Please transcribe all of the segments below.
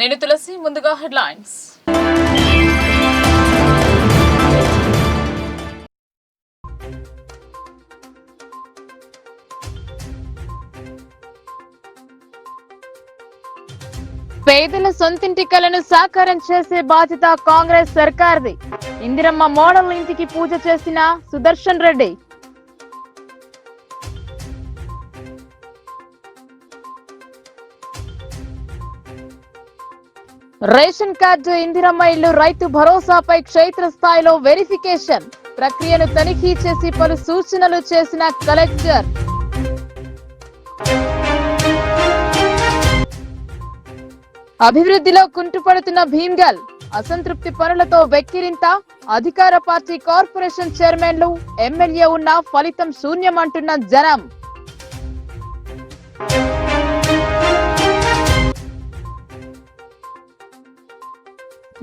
నేను తులసి. ముందుగా హెడ్లైన్స్. పేదల సొంతింటి కలను సాకారం చేసే బాధ్యత కాంగ్రెస్ సర్కార్ది. ఇందిరమ్మ మోడల్ ఇంటికి పూజ చేసిన సుదర్శన్ రెడ్డి. రేషన్ కార్డు, ఇందిరమ్మ ఇల్లు, రైతు భరోసాపై క్షేత్రస్థాయిలో వెరిఫికేషన్ ప్రక్రియను తనిఖీ చేసి పలు సూచనలు చేసిన కలెక్టర్. అభివృద్ధిలో కుంటుపడుతున్న భీమ్గల్, అసంతృప్తి పనులతో వెక్కిరింత. అధికార పార్టీ కార్పొరేషన్ చైర్మన్లు, ఎమ్మెల్యే ఉన్న ఫలితం శూన్యమంటున్న జనం.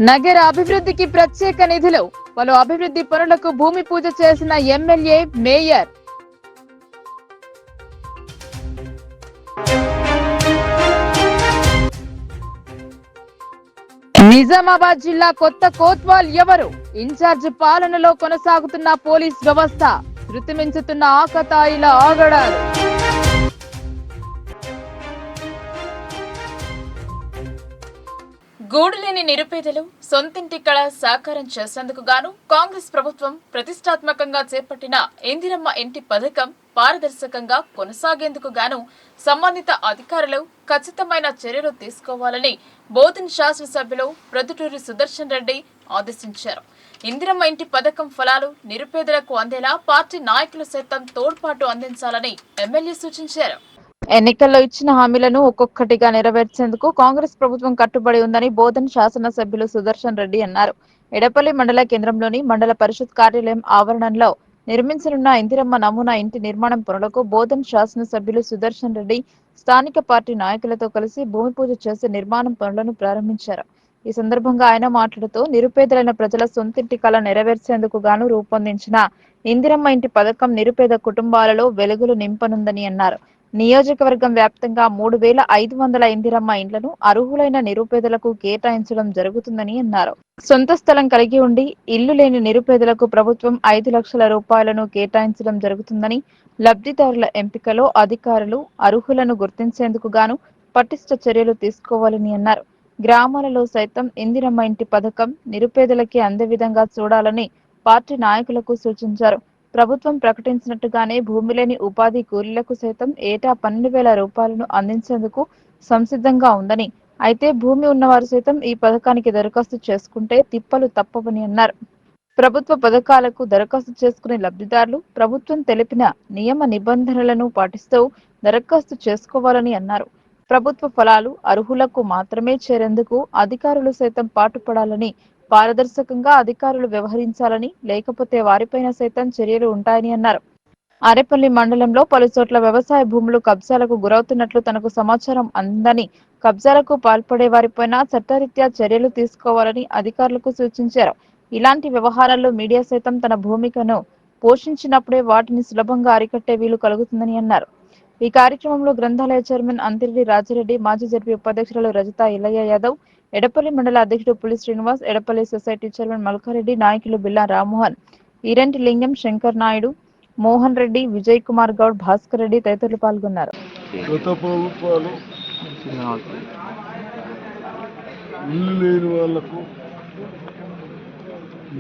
నగర అభివృద్ధికి ప్రత్యేక నిధులు, పలు అభివృద్ధి పనులకు భూమి పూజ చేసిన ఎమ్మెల్యే, మేయర్. నిజామాబాద్ జిల్లా కొత్త కోత్వాల్ ఎవరు? ఇన్ఛార్జ్ పాలనలో కొనసాగుతున్న పోలీస్ వ్యవస్థ, శృతి మించుతున్న ఆకతాయిల ఆగడాలు. గూడులేని నిరుపేదలు సొంతింటి కళ సాకారం చేసేందుకు గాను కాంగ్రెస్ ప్రభుత్వం ప్రతిష్టాత్మకంగా చేపట్టిన ఇందిరమ్మ ఇంటి పథకం పారదర్శకంగా కొనసాగేందుకు గాను సంబంధిత అధికారులు ఖచ్చితమైన చర్యలు తీసుకోవాలని బోధన్ శాసనసభ్యులు ప్రొద్దుటూరి సుదర్శన్ రెడ్డి ఆదేశించారు. ఇందిరమ్మ ఇంటి పథకం ఫలాలు నిరుపేదలకు అందేలా పార్టీ నాయకులు సైతం తోడ్పాటు అందించాలని ఎమ్మెల్యే సూచించారు. ఎన్నికల్లో ఇచ్చిన హామీలను ఒక్కొక్కటిగా నెరవేర్చేందుకు కాంగ్రెస్ ప్రభుత్వం కట్టుబడి ఉందని బోధన్ శాసనసభ్యులు సుదర్శన్ రెడ్డి అన్నారు. ఎడపల్లి మండల కేంద్రంలోని మండల పరిషత్ కార్యాలయం ఆవరణంలో నిర్మించనున్న ఇందిరమ్మ నమూనా ఇంటి నిర్మాణం పనులకు బోధన్ శాసనసభ్యులు సుదర్శన్ రెడ్డి స్థానిక పార్టీ నాయకులతో కలిసి భూమి పూజ చేసి నిర్మాణం పనులను ప్రారంభించారు. ఈ సందర్భంగా ఆయన మాట్లాడుతూ నిరుపేదలైన ప్రజల సొంతింటి కల నెరవేర్చేందుకు గాను రూపొందించిన ఇందిరమ్మ ఇంటి పథకం నిరుపేద కుటుంబాలలో వెలుగులు నింపనుందని అన్నారు. నియోజకవర్గం వ్యాప్తంగా 3500 ఇందిరమ్మ ఇండ్లను అర్హులైన నిరుపేదలకు కేటాయించడం జరుగుతుందని అన్నారు. సొంత స్థలం కలిగి ఉండి ఇల్లు లేని నిరుపేదలకు ప్రభుత్వం 5 లక్షల రూపాయలను కేటాయించడం జరుగుతుందని, లబ్ధిదారుల ఎంపికలో అధికారులు అర్హులను గుర్తించేందుకు గాను పటిష్ట చర్యలు తీసుకోవాలని అన్నారు. గ్రామాలలో సైతం ఇందిరమ్మ ఇంటి పథకం నిరుపేదలకే అందే విధంగా చూడాలని పార్టీ నాయకులకు సూచించారు. ప్రభుత్వం ప్రకటించినట్టుగానే భూమి లేని ఉపాధి కూలీలకు సైతం ఏటా 12,000 రూపాయలను అందించేందుకు సంసిద్ధంగా ఉందని, అయితే భూమి ఉన్నవారు సైతం ఈ పథకానికి దరఖాస్తు చేసుకుంటే తిప్పలు తప్పవని అన్నారు. ప్రభుత్వ పథకాలకు దరఖాస్తు చేసుకునే లబ్ధిదారులు ప్రభుత్వం తెలిపిన నియమ నిబంధనలను పాటిస్తూ దరఖాస్తు చేసుకోవాలని అన్నారు. ప్రభుత్వ ఫలాలు అర్హులకు మాత్రమే చేరేందుకు అధికారులు సైతం పాటుపడాలని, పారదర్శకంగా అధికారులు వ్యవహరించాలని, లేకపోతే వారిపైన సైతం చర్యలు ఉంటాయని అన్నారు. అరేపల్లి మండలంలో పలుచోట్ల వ్యవసాయ భూములు కబ్జాలకు గురవుతున్నట్లు తనకు సమాచారం అందని, కబ్జాలకు పాల్పడే వారిపైన చట్టరీత్యా చర్యలు తీసుకోవాలని అధికారులకు సూచించారు. ఇలాంటి వ్యవహారాల్లో మీడియా సైతం తన భూమికను పోషించినప్పుడే వాటిని సులభంగా అరికట్టే వీలు కలుగుతుందని అన్నారు. ఈ కార్యక్రమంలో గ్రంథాలయ చైర్మన్ అంతిరెడ్డి రాజిరెడ్డి, మాజీ జడ్పీ ఉపాధ్యక్షురాలు రజిత ఇల్లయ్య యాదవ్, ఎడపల్లి మండల అధ్యక్షుడు పులి శ్రీనివాస్, ఎడపల్లి సొసైటీ చైర్మన్ మల్కారెడ్డి, నాయకులు బిల్లా రామ్మోహన్, ఈరెంటి లింగం, శంకర్ నాయుడు, మోహన్ రెడ్డి, విజయ్ కుమార్ గౌడ్, భాస్కర్ రెడ్డి తదితరులు పాల్గొన్నారు.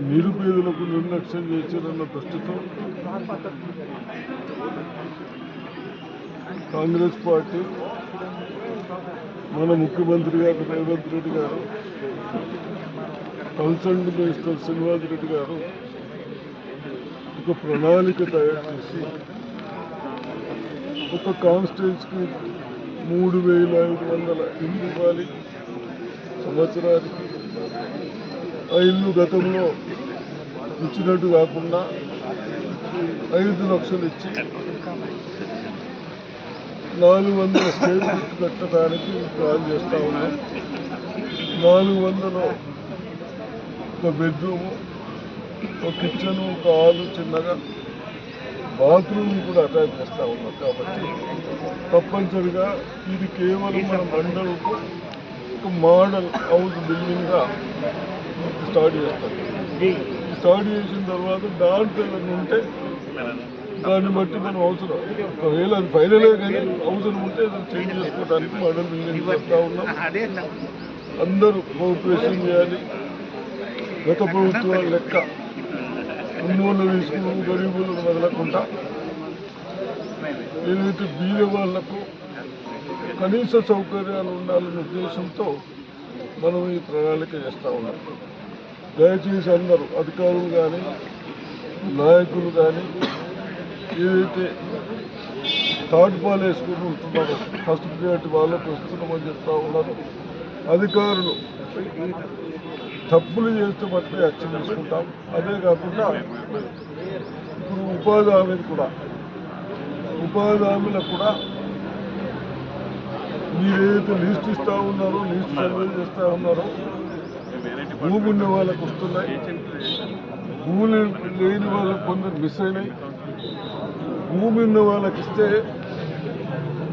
నిరుపేదలకు నిర్లక్ష్యం చేశారన్న దృష్టితో కాంగ్రెస్ పార్టీ మన ముఖ్యమంత్రి గారు రేవంత్ రెడ్డి గారు, కన్సర్న్డ్ మినిస్టర్ శ్రీనివాస్ రెడ్డి గారు ఒక ప్రణాళిక తయారు చేసి ఒక కాన్స్టిట్యూన్సీకి 3,500 ఇల్లు ఇవ్వాలి సంవత్సరానికి. ఆ ఇల్లు గతంలో ఇచ్చినట్టు కాకుండా 5 లక్షలు ఇచ్చి 400 స్క్వేర్ ఫీట్ కట్టడానికి ప్లాన్ చేస్తూ ఉన్నాం. 400 ఒక బెడ్రూము, ఒక కిచెను, ఒక హాలు, చిన్నగా బాత్రూమ్ కూడా అటాచ్ చేస్తూ ఉన్నాం. కాబట్టి తప్పనిసరిగా ఇది కేవలం మన మండలకు ఒక మోడల్ హౌస్ బిల్డింగ్గా స్టార్ట్ చేస్తాం. స్టార్ట్ చేసిన తర్వాత దాంట్లో ఏదైనా ఉంటే దాన్ని బట్టి మనం అవసరం, ఒకవేళ అది ఫైనలే కానీ అవసరం ఉంటే ఏదైనా చేంజ్ చేసుకోవడానికి మోడల్ బిల్డింగ్ చేస్తూ ఉన్నాం. అందరూ కోఆపరేషన్ చేయాలి. గత ప్రభుత్వాల లెక్క ఉన్నోళ్ళు తీసుకుని గరీబులను వదలకుండా ఏదైతే బీద వాళ్లకు కనీస సౌకర్యాలు ఉండాలనే ఉద్దేశంతో మనం ఈ ప్రణాళిక చేస్తూ ఉన్నాం. దయచేసి అందరూ అధికారులు కానీ నాయకులు కానీ ఏదైతే థర్డ్ పాలు వేసుకుని ఉంటున్నారో ఫస్ట్ ప్రియారిటీ వాళ్ళకు వస్తున్నామని చెప్తా ఉన్నారు. అధికారులు తప్పులు చేస్తే మట్టుకు యాక్షన్ తీసుకుంటాం. అదే కాకుండా ఇప్పుడు ఉపాధి హామీలకు కూడా మీరు ఏదైతే లిస్ట్ ఇస్తూ ఉన్నారో, లిస్ట్ సర్వే చేస్తూ ఉన్నారో, భూమి ఉన్న వాళ్ళకు వస్తున్నాయి, భూమి లేని వాళ్ళకు కొందరు మిస్ అయినాయి. భూమి ఉన్న వాళ్ళకి ఇస్తే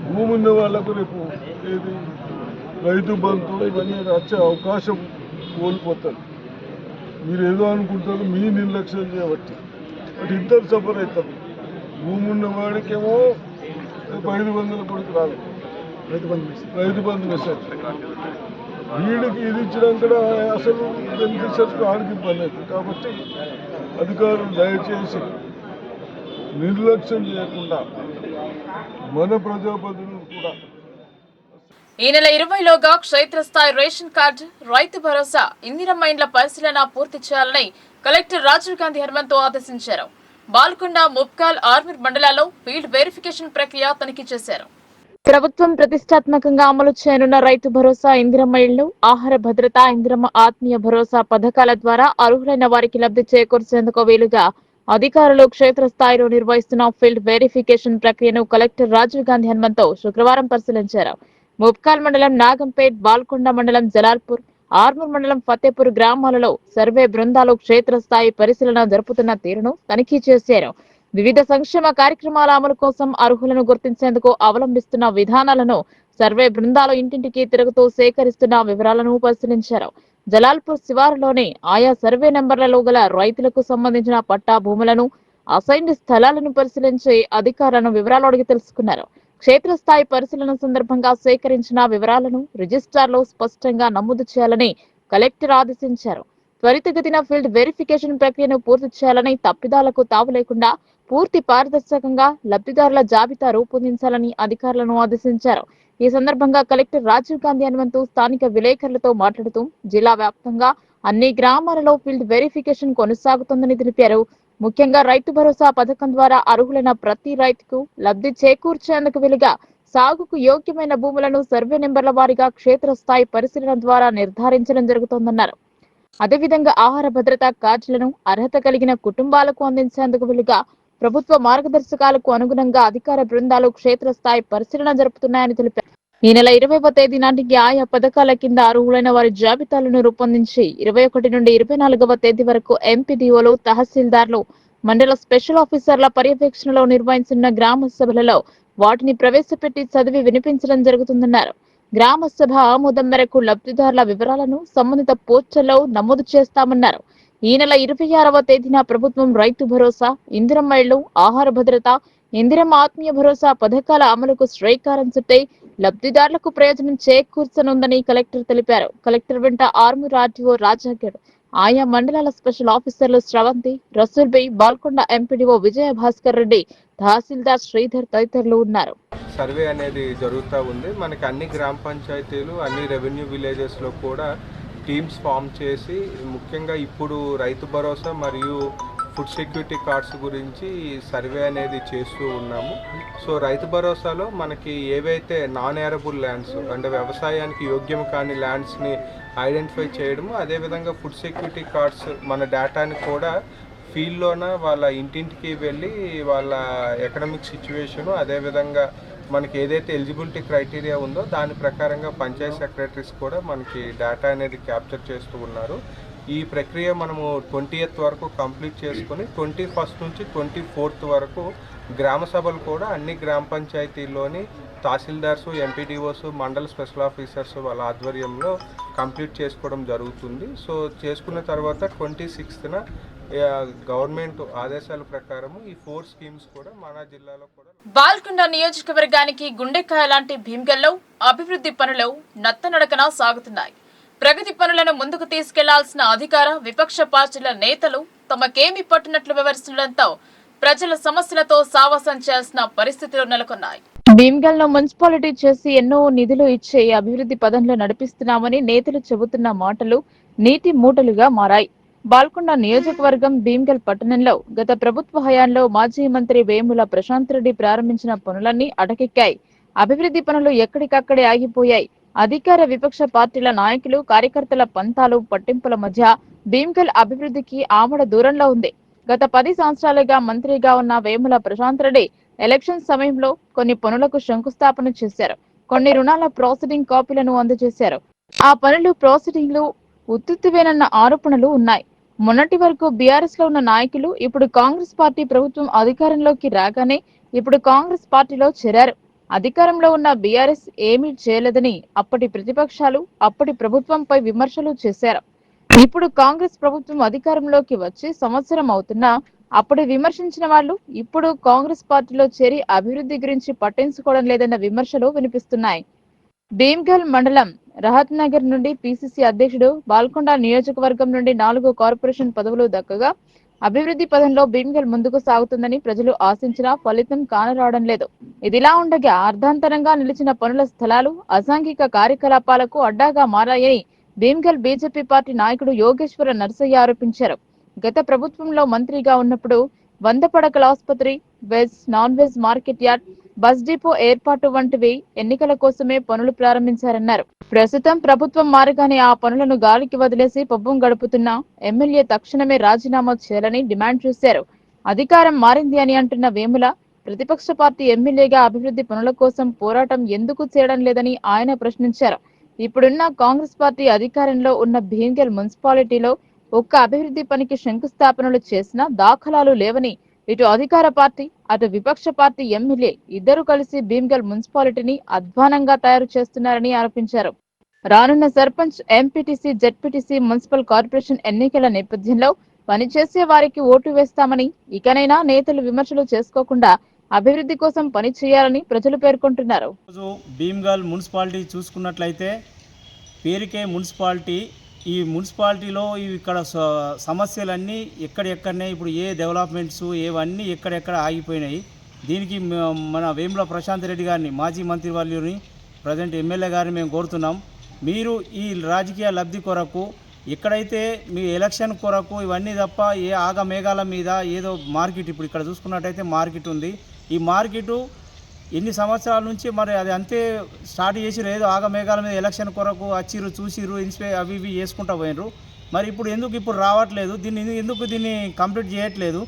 భూమి ఉన్న వాళ్ళకు రేపు ఏది రైతు బంధు ఇవన్నీ వచ్చే అవకాశం కోల్పోతారు. మీరు ఏదో అనుకుంటారు మీ నిర్లక్ష్యం చేయబట్టి, బట్ ఇద్దరు సఫర్ అవుతారు. భూమి ఉన్న వాడికేమో 500 కొడుకు రాదు, రైతు బంధు మెసేజ్. వీడికి ఇది ఇచ్చినాక అసలు బెనిఫిషియర్స్కి ఆడికి ఇబ్బంది అవుతుంది. కాబట్టి అధికారులు దయచేసి నిర్లక్ష్యం చేయకుండా మన ప్రజాప్రతినిధులు కూడా ఈ నెల 20లోగా క్షేత్రస్థాయి రేషన్ కార్డు, రైతు భరోసా, ఇందిరమ్మ ఇండ్ల పరిశీలన పూర్తి చేయాలని కలెక్టర్ రాజీవ్ గాంధీ హనుమంతు ఆదేశించారు. బాల్కొండ, ముప్కాల్, ఆర్మూర్ మండలాల్లో ఫీల్డ్ వెరిఫికేషన్ ప్రక్రియ తనిఖీ చేశారు. ప్రభుత్వం ప్రతిష్టాత్మకంగా అమలు చేయనున్న రైతు భరోసా, ఇందిరమ్మ ఇళ్లు, ఆహార భద్రత, ఇందిరమ్మ ఆత్మీయ భరోసా పథకాల ద్వారా అర్హులైన వారికి లబ్ధి చేకూర్చేందుకు వీలుగా అధికారులు క్షేత్రస్థాయిలో నిర్వహిస్తున్న ఫీల్డ్ వెరిఫికేషన్ ప్రక్రియను కలెక్టర్ రాజీవ్ గాంధీ హనుమంతు శుక్రవారం పరిశీలించారు. ముప్కాల్ మండలం నాగంపేట్, బాల్కొండ మండలం జలాల్పూర్, ఆర్మూర్ మండలం ఫతేపూర్ గ్రామాలలో సర్వే బృందాలు క్షేత్రస్థాయి పరిశీలన జరుపుతున్న తీరును తనిఖీ చేశారు. వివిధ సంక్షేమ కార్యక్రమాల అమలు కోసం అర్హులను గుర్తించేందుకు అవలంబిస్తున్న విధానాలను సర్వే బృందాలు ఇంటింటికి తిరుగుతూ సేకరిస్తున్న వివరాలను పరిశీలించారు. జలాల్పూర్ శివారులోని ఆయా సర్వే నెంబర్లలో గల రైతులకు సంబంధించిన పట్టా భూములను, అసైన్డ్ స్థలాలను పరిశీలించి అధికారులను వివరాలు అడిగి తెలుసుకున్నారు. క్షేత్రస్థాయి పరిశీలన సందర్భంగా సేకరించిన వివరాలను రిజిస్టార్లో స్పష్టంగా నమోదు చేయాలని కలెక్టర్ ఆదేశించారు. త్వరితగతిన ఫీల్డ్ వెరిఫికేషన్ ప్రక్రియను పూర్తి చేయాలని, తప్పిదాలకు తావు లేకుండా పూర్తి పారదర్శకంగా లబ్ధిదారుల జాబితా రూపొందించాలని అధికారులను ఆదేశించారు. ఈ సందర్భంగా కలెక్టర్ రాజీవ్ గాంధీ హనుమంతు స్థానిక విలేకరులతో మాట్లాడుతూ జిల్లా వ్యాప్తంగా అన్ని గ్రామాలలో ఫీల్డ్ వెరిఫికేషన్ కొనసాగుతోందని తెలిపారు. ముఖ్యంగా రైతు భరోసా పథకం ద్వారా అర్హులైన ప్రతి రైతుకు లబ్ధి చేకూర్చేందుకు వీలుగా సాగుకు యోగ్యమైన భూములను సర్వే నెంబర్ల వారీగా క్షేత్రస్థాయి పరిశీలన ద్వారా నిర్ధారించడం జరుగుతోందన్నారు. అదేవిధంగా ఆహార భద్రతా కార్డులను అర్హత కలిగిన కుటుంబాలకు అందించేందుకు వీలుగా ప్రభుత్వ మార్గదర్శకాలకు అనుగుణంగా అధికార బృందాలు క్షేత్రస్థాయి పరిశీలన జరుపుతున్నాయని తెలిపారు. ఈ నెల 20వ తేదీ నాటికి ఆయా పథకాల కింద అర్హులైన వారి జాబితాలను రూపొందించి 21 నుండి 24వ తేదీ వరకు ఎంపీడీఓలు, తహసీల్దార్లు, మండల స్పెషల్ ఆఫీసర్ల పర్యవేక్షణలో నిర్వహించిన గ్రామ సభలలో వాటిని ప్రవేశపెట్టి చదివి వినిపించడం జరుగుతుందన్నారు. గ్రామ సభ ఆమోదం మేరకు లబ్ధిదారుల వివరాలను సంబంధిత పోర్టల్లో నమోదు చేస్తామన్నారు. ఈ నెల 26వ తేదీన ప్రభుత్వం రైతు భరోసా, ఇందిరమ్మ ఇళ్లు, ఆహార భద్రత, ఇందిరమ్మ ఆత్మీయ భరోసా పథకాల అమలుకు శ్రీకారం చుట్టి లబ్ధిదారులకు ప్రయోజనం చేకూర్చనుందని కలెక్టర్ తెలిపారు. కలెక్టర్ వెంట ఆర్మూర్ ఆర్టీఓ రాజాగఢ్, ఆయా మండలాల స్పెషల్ ఆఫీసర్లు శ్రవంతి, రసూల్ బై, బాల్కొండ ఎంపీడీఓ విజయ భాస్కర్ రెడ్డి, తహసీల్దార్ శ్రీధర్ తదితరులు ఉన్నారు. సర్వే అనేది జరుగుతూ ఉంది. మనకి అన్ని గ్రామ పంచాయతీలు, అన్ని రెవెన్యూ విలేజెస్లో కూడా టీమ్స్ ఫామ్ చేసి ముఖ్యంగా ఇప్పుడు రైతు భరోసా మరియు ఫుడ్ సెక్యూరిటీ కార్డ్స్ గురించి సర్వే అనేది చేస్తూ ఉన్నాము. సో రైతు భరోసాలో మనకి ఏవైతే నాన్ ఏరబుల్ ల్యాండ్స్ అంటే వ్యవసాయానికి యోగ్యం కాని ల్యాండ్స్ని ఐడెంటిఫై చేయడము, అదేవిధంగా ఫుడ్ సెక్యూరిటీ కార్డ్స్ మన డేటాని కూడా ఫీల్డ్లోన వాళ్ళ ఇంటింటికి వెళ్ళి వాళ్ళ ఎకనామిక్ సిచ్యువేషను, అదేవిధంగా మనకి ఏదైతే ఎలిజిబిలిటీ క్రైటీరియా ఉందో దాని ప్రకారంగా పంచాయత్ సెక్రటరీస్ కూడా మనకి డేటా అనేది క్యాప్చర్ చేస్తూ ఉన్నారు. ఈ ప్రక్రియ మనము 20th వరకు కంప్లీట్ చేసుకొని 21st నుంచి 24th వరకు గ్రామ సభలు కూడా అన్ని గ్రామ పంచాయతీల్లోని తహసీల్దార్సు, ఎంపీడీఓస్, మండల స్పెషల్ ఆఫీసర్స్ వాళ్ళ ఆధ్వర్యంలో కంప్లీట్ చేసుకోవడం జరుగుతుంది. సో చేసుకున్న తర్వాత 26th గవర్నమెంట్ ఆదేశాల ప్రకారం ఈ 4 స్కీమ్స్ కూడా మన జిల్లాలో కూడా. బాల్కొండ నియోజకవర్గానికి గుండెకాయ లాంటి భీమ్గల్లో అభివృద్ధి పనులు నత్తనడకన సాగుతున్నాయి. ప్రగతి పనులను ముందుకు తీసుకెళ్లాల్సిన అధికార విపక్ష పార్టీల నేతలు తమకేమి పట్టినట్లు వివరిస్తుండటంతో ప్రజల సమస్యలతో సావాసం చేయాల్సిన పరిస్థితులు నెలకొన్నాయి. భీమ్గల్ లో మున్సిపాలిటీ చేసి ఎన్నో నిధులు ఇచ్చే అభివృద్ధి పదంలో నడిపిస్తున్నామని నేతలు చెబుతున్న మాటలు నీటి మూటలుగా మారాయి. బాల్కొండ నియోజకవర్గం భీమ్గల్ పట్టణంలో గత ప్రభుత్వ హయాంలో మాజీ మంత్రి వేముల ప్రశాంత్ రెడ్డి ప్రారంభించిన పనులన్నీ అటకెక్కాయి. అభివృద్ధి పనులు ఎక్కడికక్కడే ఆగిపోయాయి. అధికార విపక్ష పార్టీల నాయకులు, కార్యకర్తల పంతాలు, పట్టింపుల మధ్య భీమ్గల్ అభివృద్ధికి ఆమడ దూరంలో ఉంది. గత 10 సంవత్సరాలుగా మంత్రిగా ఉన్న వేముల ప్రశాంత్ రెడ్డి ఎలక్షన్ సమయంలో కొన్ని పనులకు శంకుస్థాపన చేశారు. కొన్ని రుణాల ప్రాసెసింగ్ కాపీలను అందజేశారు. ఆ పనులు ప్రాసెసింగ్లు ఉత్తుత్తివేనన్న ఆరోపణలు ఉన్నాయి. మొన్నటి వరకు బీఆర్ఎస్ లో ఉన్న నాయకులు ఇప్పుడు కాంగ్రెస్ పార్టీ ప్రభుత్వం అధికారంలోకి రాగానే ఇప్పుడు కాంగ్రెస్ పార్టీలో చేరారు. అధికారంలో ఉన్న బీఆర్ఎస్ ఏమీ చేయలేదని అప్పటి ప్రతిపక్షాలు అప్పటి ప్రభుత్వంపై విమర్శలు చేశారు. ఇప్పుడు కాంగ్రెస్ ప్రభుత్వం అధికారంలోకి వచ్చి సంవత్సరం అవుతున్నా అప్పుడు విమర్శించిన వాళ్ళు ఇప్పుడు కాంగ్రెస్ పార్టీలో చేరి అభివృద్ధి గురించి పట్టించుకోవడం లేదన్న విమర్శలు వినిపిస్తున్నాయి. భీమ్గల్ మండలం రహత్ నగర్ నుండి పిసిసి అధ్యక్షుడు, బాల్కొండ నియోజకవర్గం నుండి 4 కార్పొరేషన్ పదవులు దక్కగా అభివృద్ధి పదంలో భీమ్గల్ ముందుకు సాగుతుందని ప్రజలు ఆశించినా ఫలితం కానరావడం లేదు. ఇదిలా ఉండగా అర్ధాంతరంగా నిలిచిన పనుల స్థలాలు అసాంఘిక కార్యకలాపాలకు అడ్డాగా మారాయని భీమ్గల్ బీజేపీ పార్టీ నాయకుడు యోగేశ్వర నర్సయ్య ఆరోపించారు. గత ప్రభుత్వంలో మంత్రిగా ఉన్నప్పుడు 100 పడకల ఆసుపత్రి, veg, non veg market yard, bus depot ఏర్పాటు వంటివి ఎన్నికల కోసమే పనులు ప్రారంభించారన్నారు. ప్రస్తుతం ప్రభుత్వం మారగానే ఆ పనులను గాలికి వదిలేసి పబ్బం గడుపుతున్న ఎమ్మెల్యే తక్షణమే రాజీనామా చేయాలని డిమాండ్ చేశారు. అధికారం మారింది అని అంటున్న వేముల ప్రతిపక్ష పార్టీ ఎమ్మెల్యేగా అభివృద్ధి పనుల కోసం పోరాటం ఎందుకు చేయడం లేదని ఆయన ప్రశ్నించారు. ఇప్పుడున్న కాంగ్రెస్ పార్టీ అధికారంలో ఉన్న భీమ్గల్ మున్సిపాలిటీలో ఒక్క అభివృద్ధి పనికి శంకుస్థాపనలు చేసిన దాఖలాలు లేవని ఇటు అధికార పార్టీ అటు విపక్ష పార్టీ ఎమ్మెల్యే ఇద్దరు కలిసి భీమ్గల్ మున్సిపాలిటీని అధ్వానంగా తయారు చేస్తున్నారని ఆరోపించారు. రానున్న sarpanch, MPTC, ZPTC, municipal corporation ఎన్నికల నేపథ్యంలో పనిచేసే వారికి ఓటు వేస్తామని ఇకనైనా నేతలు విమర్శలు చేసుకోకుండా అభివృద్ధి కోసం పని చేయాలని ప్రజలు పేర్కొంటున్నారు. భీమ్గల్ మున్సిపాలిటీ చూసుకున్నట్లయితే పేరుకే మున్సిపాలిటీ. ఈ మున్సిపాలిటీలో ఇక్కడ సమస్యలన్నీ ఎక్కడెక్కడనే ఇప్పుడు ఏ డెవలప్మెంట్స్ ఏవన్నీ ఎక్కడెక్కడ ఆగిపోయినాయి. దీనికి మన వేముల ప్రశాంత్ రెడ్డి గారిని, మాజీ మంత్రి వాళ్ళని, ప్రజెంట్ ఎమ్మెల్యే గారిని మేము కోరుతున్నాం. మీరు ఈ రాజకీయ లబ్ధి కొరకు ఎక్కడైతే మీ ఎలక్షన్ కొరకు ఇవన్నీ తప్ప ఏ ఆగమేఘాల మీద ఏదో మార్కెట్, ఇప్పుడు ఇక్కడ చూసుకున్నట్టయితే మార్కెట్ ఉంది. ఈ మార్కెటు ఎన్ని సంవత్సరాల నుంచి మరి అది అంతే స్టార్ట్ చేసిరు, ఏదో ఆగమేఘాల మీద ఎలక్షన్ కొరకు వచ్చిర్రు, చూసిర్రు, అవి ఇవి చేసుకుంటూ పోయినరు. మరి ఇప్పుడు రావట్లేదు, దీన్ని కంప్లీట్ చేయట్లేదు.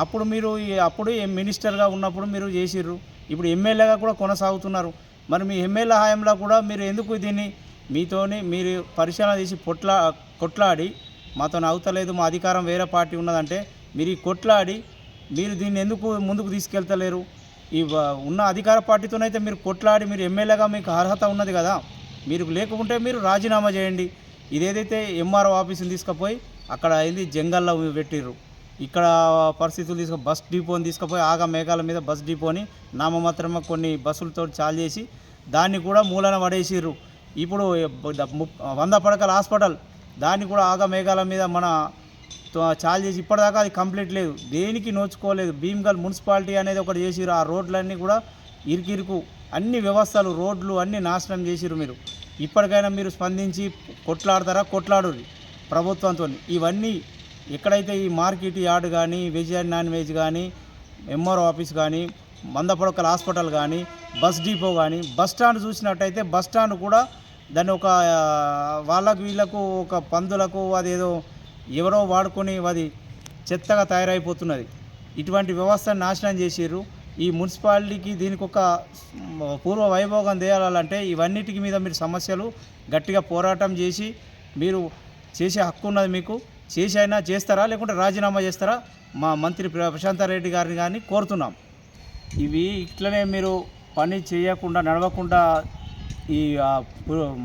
అప్పుడు మీరు అప్పుడు మినిస్టర్గా ఉన్నప్పుడు మీరు చేసిర్రు, ఇప్పుడు ఎమ్మెల్యేగా కూడా కొనసాగుతున్నారు. మరి మీ ఎమ్మెల్యే హయాంలో కూడా మీరు ఎందుకు దీన్ని మీరు పరిశీలన చేసి కొట్లాడి మాతో అవుతలేదు, మా అధికారం వేరే పార్టీ ఉన్నదంటే మీరు కొట్లాడి మీరు దీన్ని ఎందుకు ముందుకు తీసుకెళ్తలేరు? ఈ ఉన్న అధికార పార్టీతోనైతే మీరు కొట్లాడి మీరు ఎమ్మెల్యేగా మీకు అర్హత ఉన్నది కదా, మీరు లేకుంటే మీరు రాజీనామా చేయండి. ఇదేదైతే ఎంఆర్ఓ ఆఫీసుని తీసుకుపోయి అక్కడ అయింది జంగల్లో పెట్టిర్రు. ఇక్కడ పరిస్థితులు బస్ డిపోని తీసుకుపోయి ఆగమేఘాల మీద బస్ డిపోని నామమాత్రమే కొన్ని బస్సులతో చాలు చేసి దాన్ని కూడా మూలన పడేసిర్రు. ఇప్పుడు 100 పడకల హాస్పిటల్ దాన్ని కూడా ఆగమేఘాల మీద మన చాలు చేసి ఇప్పటిదాకా అది కంప్లీట్ లేదు, దేనికి నోచుకోలేదు. భీమ్గల్ మున్సిపాలిటీ అనేది ఒకటి చేసిరు. ఆ రోడ్లన్నీ కూడా ఇరుకు అన్ని వ్యవస్థలు, రోడ్లు అన్నీ నాశనం చేసిరు. మీరు ఇప్పటికైనా మీరు స్పందించి కొట్లాడరు ప్రభుత్వంతో. ఇవన్నీ ఎక్కడైతే ఈ మార్కెట్ యార్డ్ కానీ, వెజ్ అండ్ నాన్ వెజ్ కానీ, ఎంఆర్ఓ ఆఫీస్ కానీ, 100 పడకల హాస్పిటల్ కానీ, బస్ డిపో కానీ, బస్ స్టాండ్ చూసినట్టయితే బస్ స్టాండ్ కూడా దాన్ని ఒక వీళ్ళకు ఒక పందులకు అదేదో ఎవరో వాడుకొని అది చెత్తగా తయారైపోతున్నది. ఇటువంటి వ్యవస్థను నాశనం చేసిర్రు. ఈ మున్సిపాలిటీకి దీనికి ఒక పూర్వ వైభోగం తేయాలంటే ఇవన్నిటికి మీద మీరు సమస్యలు గట్టిగా పోరాటం చేసి మీరు చేసే హక్కు ఉన్నది మీకు. చేసైనా చేస్తారా లేకుంటే రాజీనామా చేస్తారా మా మంత్రి ప్రశాంతారెడ్డి గారిని కానీ కోరుతున్నాం. ఇవి ఇట్లనే మీరు పని చేయకుండా నడవకుండా ఈ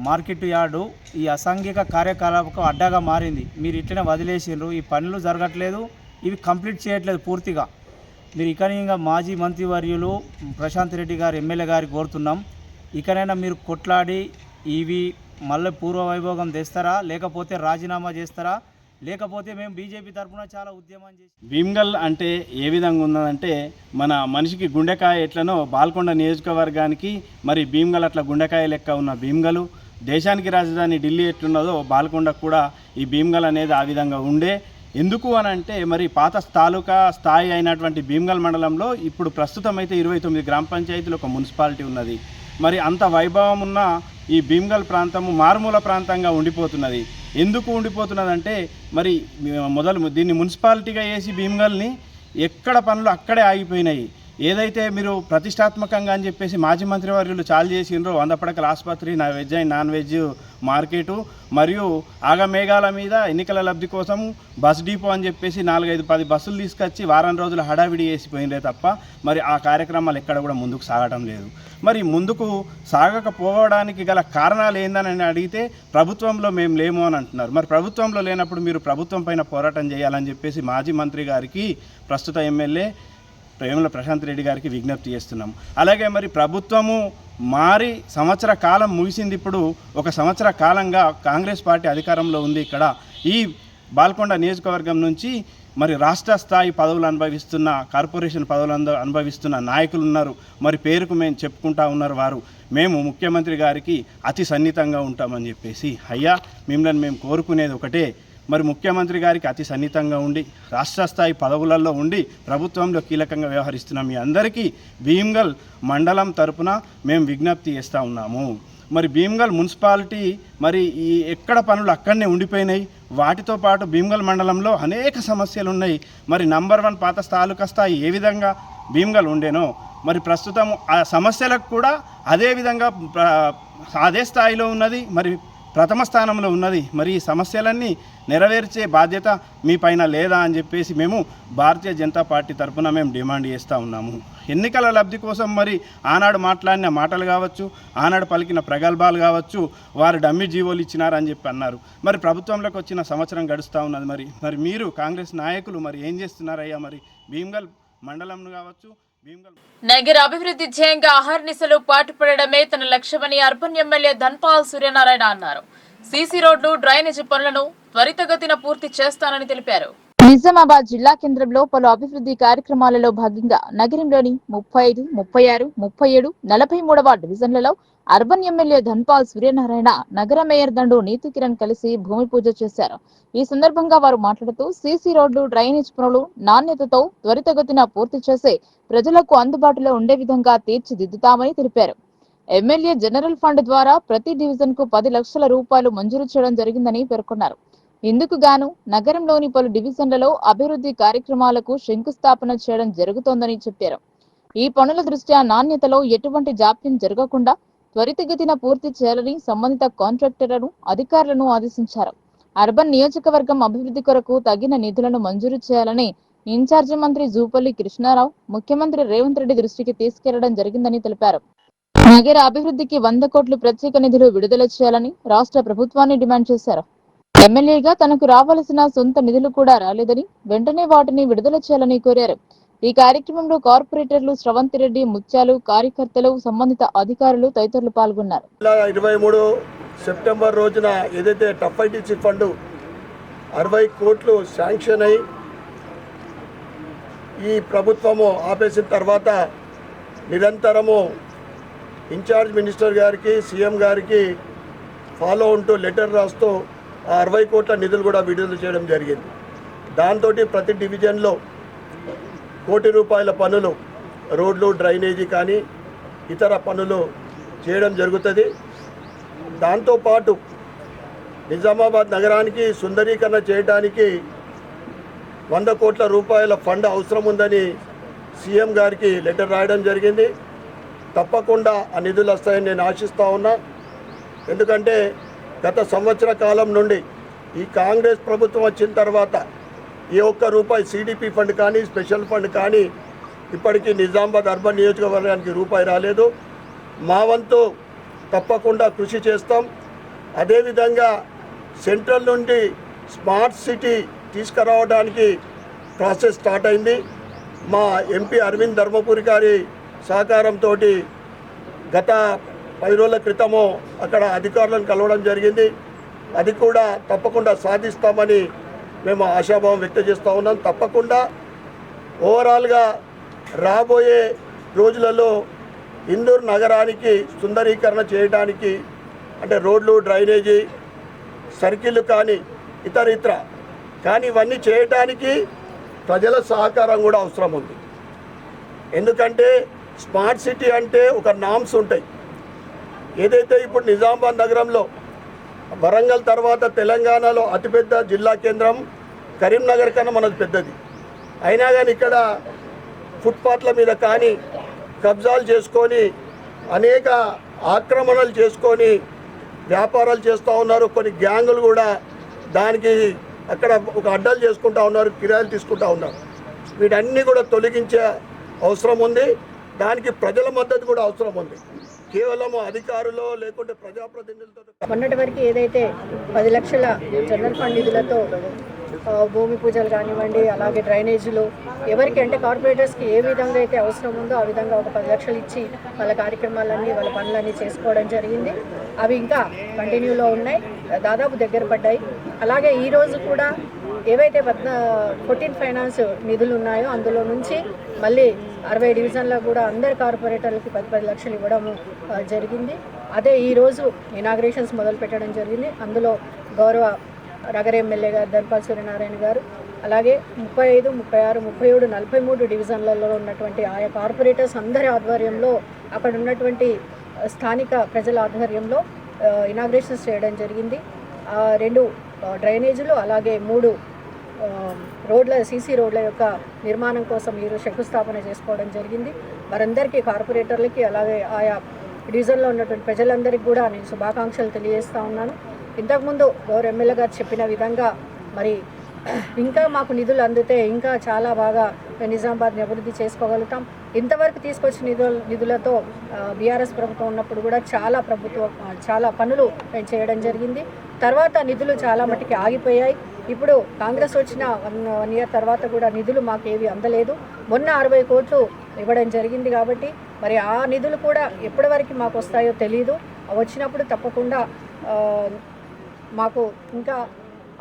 మార్కెట్ యార్డు ఈ అసాంఘిక కార్యకలాపకు అడ్డాగా మారింది. మీరు ఇట్లనే వదిలేసిండ్రు, ఈ పనులు జరగట్లేదు, ఇవి కంప్లీట్ చేయట్లేదు పూర్తిగా. మీరు ఇకనీగా మాజీ మంత్రివర్యులు ప్రశాంత్ రెడ్డి గారు ఎమ్మెల్యే గారికి కోరుతున్నాం, ఇకనైనా మీరు కొట్లాడి ఇవి మళ్ళీ పూర్వ వైభోగం తెస్తారా లేకపోతే రాజీనామా చేస్తారా, లేకపోతే మేము బీజేపీ తరఫున చాలా ఉద్యమం చేసి. భీమ్గల్ అంటే ఏ విధంగా ఉన్నదంటే మన మనిషికి గుండెకాయ ఎట్లనో బాల్కొండ నియోజకవర్గానికి మరి భీమ్గల్ అట్లా గుండెకాయ లెక్క ఉన్న భీమ్గల్, దేశానికి రాజధాని ఢిల్లీ ఎట్లున్నదో బాల్కొండకు కూడా ఈ భీమ్గల్ అనేది ఆ విధంగా ఉండే. ఎందుకు అని అంటే మరి పాత తాలూకా స్థాయి అయినటువంటి భీమ్గల్ మండలంలో ఇప్పుడు ప్రస్తుతం అయితే 29 గ్రామ పంచాయతీలు, ఒక మున్సిపాలిటీ ఉన్నది. మరి అంత వైభవం ఉన్న ఈ భీమ్గల్ ప్రాంతము మారుమూల ప్రాంతంగా ఉండిపోతున్నది. ఎందుకు ఉండిపోతున్నదంటే మరి దీన్ని మున్సిపాలిటీగా వేసి భీమ్గల్ని ఎక్కడ పనులు అక్కడే ఆగిపోయినాయి. ఏదైతే మీరు ప్రతిష్టాత్మకంగా అని చెప్పేసి మాజీ మంత్రివర్యులు చాలు చేసిండ్రో 100 పడకల ఆసుపత్రి, veg and non veg market మరియు ఆగమేఘాల మీద ఎన్నికల లబ్ధి కోసం బస్ డిపో అని చెప్పేసి 4-5-10 బస్సులు తీసుకొచ్చి వారం రోజులు హడావిడి చేసిపోయిందే తప్ప మరి ఆ కార్యక్రమాలు ఎక్కడ కూడా ముందుకు సాగటం లేదు. మరి ముందుకు సాగకపోవడానికి గల కారణాలు ఏందని అడిగితే ప్రభుత్వంలో మేము లేము అని అంటున్నారు. మరి ప్రభుత్వంలో లేనప్పుడు మీరు ప్రభుత్వం పైన పోరాటం చేయాలని చెప్పేసి మాజీ మంత్రి గారికి, ప్రస్తుత ఎమ్మెల్యే వేముల ప్రశాంత్ రెడ్డి గారికి విజ్ఞప్తి చేస్తున్నాం. అలాగే మరి ప్రభుత్వము మారి సంవత్సర కాలం ముగిసింది. ఇప్పుడు 1 సంవత్సర కాలంగా కాంగ్రెస్ పార్టీ అధికారంలో ఉంది. ఇక్కడ ఈ బాల్కొండ నియోజకవర్గం నుంచి మరి రాష్ట్ర స్థాయి పదవులు అనుభవిస్తున్న, కార్పొరేషన్ పదవులు అనుభవిస్తున్న నాయకులు ఉన్నారు. మరి పేరుకు మేము చెప్పుకుంటా ఉన్నారు వారు, మేము ముఖ్యమంత్రి గారికి అతి సన్నిహితంగా ఉంటామని చెప్పేసి. అయ్యా, మిమ్మల్ని మేము కోరుకునేది ఒకటే, మరి ముఖ్యమంత్రి గారికి అతి సన్నిహితంగా ఉండి రాష్ట్ర స్థాయి పదవులలో ఉండి ప్రభుత్వంలో కీలకంగా వ్యవహరిస్తున్న మీ అందరికీ భీమ్గల్ మండలం తరపున మేము విజ్ఞప్తి చేస్తూ ఉన్నాము. మరి భీమ్గల్ మున్సిపాలిటీ మరి ఈ ఎక్కడ పనులు అక్కడనే ఉండిపోయినాయి. వాటితో పాటు భీమ్గల్ మండలంలో అనేక సమస్యలు ఉన్నాయి. మరి నంబర్ 1 పాత తాలూకా స్థాయి ఏ విధంగా భీమ్గల్ ఉండేనో మరి ప్రస్తుతం ఆ సమస్యలకు కూడా అదే స్థాయిలో ఉన్నది, మరి ప్రథమ స్థానంలో ఉన్నది. మరి ఈ సమస్యలన్నీ నెరవేర్చే బాధ్యత మీ పైన లేదా అని చెప్పేసి మేము భారతీయ జనతా పార్టీ తరఫున మేము డిమాండ్ చేస్తూ ఉన్నాము. ఎన్నికల లబ్ధి కోసం మరి ఆనాడు మాట్లాడిన మాటలు కావచ్చు, ఆనాడు పలికిన ప్రగల్భాలు కావచ్చు, వారు డమ్మీ జీవోలు ఇచ్చినారని చెప్పి అన్నారు. మరి ప్రభుత్వంలోకి వచ్చిన సంవత్సరం గడుస్తూ ఉన్నది. మరి మీరు కాంగ్రెస్ నాయకులు మరి ఏం చేస్తున్నారయ్యా? మరి భీమ్గల్ మండలంను కావచ్చు, నగర అభివృద్ధి ధ్యేయంగా అహర్నిశలు పాటుపడడమే తన లక్ష్యమని అర్బన్ ఎమ్మెల్యే ధన్పాల్ సూర్యనారాయణ అన్నారు. సీసీ రోడ్లు, డ్రైనేజీ పనులను త్వరితగతిన పూర్తి చేస్తానని తెలిపారు. నిజామాబాద్ జిల్లా కేంద్రంలో పలు అభివృద్ధి కార్యక్రమాలలో భాగంగా నగరంలోని 35, 36, 37, 43వ డివిజన్లలో అర్బన్ ఎమ్మెల్యే ధన్పాల్ సూర్యనారాయణ, నగర మేయర్ దండు నీతి కిరణ్ కలిసి భూమి పూజ చేశారు. ఈ సందర్భంగా వారు మాట్లాడుతూ సీసీ రోడ్లు, డ్రైనేజ్ పనులు నాణ్యతతో త్వరితగతిన పూర్తి చేసి ప్రజలకు అందుబాటులో ఉండే విధంగా తీర్చిదిద్దుతామని తెలిపారు. ఎమ్మెల్యే జనరల్ ఫండ్ ద్వారా ప్రతి డివిజన్ కు 10 లక్షల రూపాయలు మంజూరు చేయడం జరిగిందని పేర్కొన్నారు. ఇందుకు గాను నగరంలోని పలు డివిజన్లలో అభివృద్ధి కార్యక్రమాలకు శంకుస్థాపన చేయడం జరుగుతోందని చెప్పారు. ఈ పనుల దృష్ట్యా నాణ్యతలో ఎటువంటి జాప్యం జరగకుండా త్వరితగతిన పూర్తి చేయాలని సంబంధిత కాంట్రాక్టర్లను, అధికారులను ఆదేశించారు. అర్బన్ నియోజకవర్గం అభివృద్ధి కొరకు తగిన నిధులను మంజూరు చేయాలని ఇన్ఛార్జి మంత్రి జూపల్లి కృష్ణారావు ముఖ్యమంత్రి రేవంత్ రెడ్డి దృష్టికి తీసుకెళ్లడం జరిగిందని తెలిపారు. నగర అభివృద్ధికి 100 కోట్లు ప్రత్యేక నిధులు విడుదల చేయాలని రాష్ట్ర ప్రభుత్వాన్ని డిమాండ్ చేశారు. ఎమ్మెల్యేగా తనకు రావాల్సిన సొంత నిధులు కూడా రాలేదని వెంటనే వాటిని విడుదల చేయాలని కోరారు. ఈ కార్యక్రమంలో కార్పొరేటర్లు శ్రవంతి రెడ్డి, ముత్యాలు, కార్యకర్తలు, సంబంధిత అధికారులు తదితరులు పాల్గొన్నారు. 23 సెప్టెంబర్ రోజున ఏదైతే టఫ్ఐటీసీ ఫండ్ 60 కోట్లు శాంక్షన్ అయి ఈ ప్రభుత్వము ఆపేసిన తర్వాత నిరంతరము ఇన్ఛార్జ్ మినిస్టర్ గారికి, సీఎం గారికి ఫాలో ఉంటూ లెటర్ రాస్తూ 60 కోట్ల నిధులు కూడా విడుదల చేయడం జరిగింది. దాంతో ప్రతి డివిజన్లో ₹1 కోటి పనులు, రోడ్లు, డ్రైనేజీ కానీ ఇతర పనులు చేయడం జరుగుతుంది. దాంతోపాటు నిజామాబాద్ నగరానికి సుందరీకరణ చేయడానికి 100 కోట్ల రూపాయల ఫండ్ అవసరం ఉందని సీఎం గారికి లెటర్ రాయడం జరిగింది. తప్పకుండా ఆ నిధులు వస్తాయని నేను ఆశిస్తూ ఉన్నా. ఎందుకంటే గత సంవత్సర కాలం నుండి ఈ కాంగ్రెస్ ప్రభుత్వం వచ్చిన తర్వాత ఏ ఒక్క రూపాయి సిడిపి ఫండ్ కానీ స్పెషల్ ఫండ్ కానీ ఇప్పటికీ నిజామాబాద్ అర్బన్ నియోజకవర్గానికి రూపాయి రాలేదు. మా వంతు తప్పకుండా కృషి చేస్తాం. అదేవిధంగా సెంట్రల్ నుండి స్మార్ట్ సిటీ తీసుకురావడానికి ప్రాసెస్ స్టార్ట్ అయింది. మా ఎంపీ అరవింద్ ధర్మపురి గారి సహకారంతో గత 10 రోజుల క్రితము అక్కడ అధికారులను కలవడం జరిగింది. అది కూడా తప్పకుండా సాధిస్తామని మేము ఆశాభావం వ్యక్తం చేస్తూ ఉన్నాం. తప్పకుండా ఓవరాల్గా రాబోయే రోజులలో ఇందూరు నగరానికి సుందరీకరణ చేయడానికి అంటే రోడ్లు, డ్రైనేజీ, సర్కిళ్ళు కానీ ఇతర కానీ ఇవన్నీ చేయడానికి ప్రజల సహకారం కూడా అవసరం ఉంది. ఎందుకంటే స్మార్ట్ సిటీ అంటే ఒక నామ్స్ ఉంటాయి. ఏదైతే ఇప్పుడు నిజామాబాద్ నగరంలో వరంగల్ తర్వాత తెలంగాణలో అతిపెద్ద జిల్లా కేంద్రం కరీంనగర్ కన్నా మనది పెద్దది. అయినా కానీ ఇక్కడ ఫుట్పాత్ల మీద కానీ కబ్జాలు చేసుకొని అనేక ఆక్రమణలు చేసుకొని వ్యాపారాలు చేస్తూ ఉన్నారు. కొన్ని గ్యాంగులు కూడా దానికి అక్కడ ఒక అడ్డాలు చేసుకుంటూ ఉన్నారు, కిరాయిలు తీసుకుంటూ ఉన్నారు. వీటన్నీ కూడా తొలగించే అవసరం ఉంది. దానికి ప్రజల మద్దతు కూడా అవసరం ఉంది. కేవలం అధికారులు లేకుంటే ప్రజాప్రతినిధులతో మొన్నటి వరకు ఏదైతే 10 లక్షల జనరల్ ఫండ్ నిధులతో భూమి పూజలు కానివ్వండి, అలాగే డ్రైనేజీలు ఎవరికి అంటే కార్పొరేటర్స్కి ఏ విధంగా అయితే అవసరం ఉందో ఆ విధంగా ఒక 10 లక్షలు ఇచ్చి వాళ్ళ కార్యక్రమాలన్నీ వాళ్ళ పనులన్నీ చేసుకోవడం జరిగింది. అవి ఇంకా కంటిన్యూలో ఉన్నాయి, దాదాపు దగ్గర పడ్డాయి. అలాగే ఈరోజు కూడా ఏవైతే 14 ఫైనాన్స్ నిధులు ఉన్నాయో అందులో నుంచి మళ్ళీ 60 డివిజన్లో కూడా అందరి కార్పొరేటర్లకి 10 లక్షలు ఇవ్వడం జరిగింది. అదే ఈరోజు ఇనాగ్రేషన్స్ మొదలు పెట్టడం జరిగింది. అందులో గౌరవ నగర ఎమ్మెల్యే గారు ధన్పాల్ సూర్యనారాయణ గారు, అలాగే 35, 36, 37, 43 డివిజన్లలో ఉన్నటువంటి ఆయా కార్పొరేటర్స్ అందరి ఆధ్వర్యంలో అక్కడ ఉన్నటువంటి స్థానిక ప్రజల ఆధ్వర్యంలో ఇనాగ్రేషన్స్ చేయడం జరిగింది. 2 డ్రైనేజీలు అలాగే 3 రోడ్ల సీసీ రోడ్ల యొక్క నిర్మాణం కోసం ఈరోజు శంకుస్థాపన చేసుకోవడం జరిగింది. వారందరికీ కార్పొరేటర్లకి అలాగే ఆయా డివిజన్లో ఉన్నటువంటి ప్రజలందరికీ కూడా నేను శుభాకాంక్షలు తెలియజేస్తూ ఉన్నాను. ఇంతకుముందు గౌరవ ఎమ్మెల్యే గారు చెప్పిన విధంగా మరి ఇంకా మాకు నిధులు అందితే ఇంకా చాలా బాగా నిజామాబాద్ని అభివృద్ధి చేసుకోగలుగుతాం. ఇంతవరకు తీసుకొచ్చిన నిధులతో బీఆర్ఎస్ ప్రభుత్వం ఉన్నప్పుడు కూడా చాలా పనులు చేయడం జరిగింది. తర్వాత నిధులు చాలా మట్టుకి ఆగిపోయాయి. ఇప్పుడు కాంగ్రెస్ వచ్చిన 1 ఇయర్ తర్వాత కూడా నిధులు మాకు ఏవి అందలేదు. మొన్న 60 కోట్లు ఇవ్వడం జరిగింది. కాబట్టి మరి ఆ నిధులు కూడా ఎప్పటి వరకు మాకు వస్తాయో తెలియదు. వచ్చినప్పుడు తప్పకుండా మాకు ఇంకా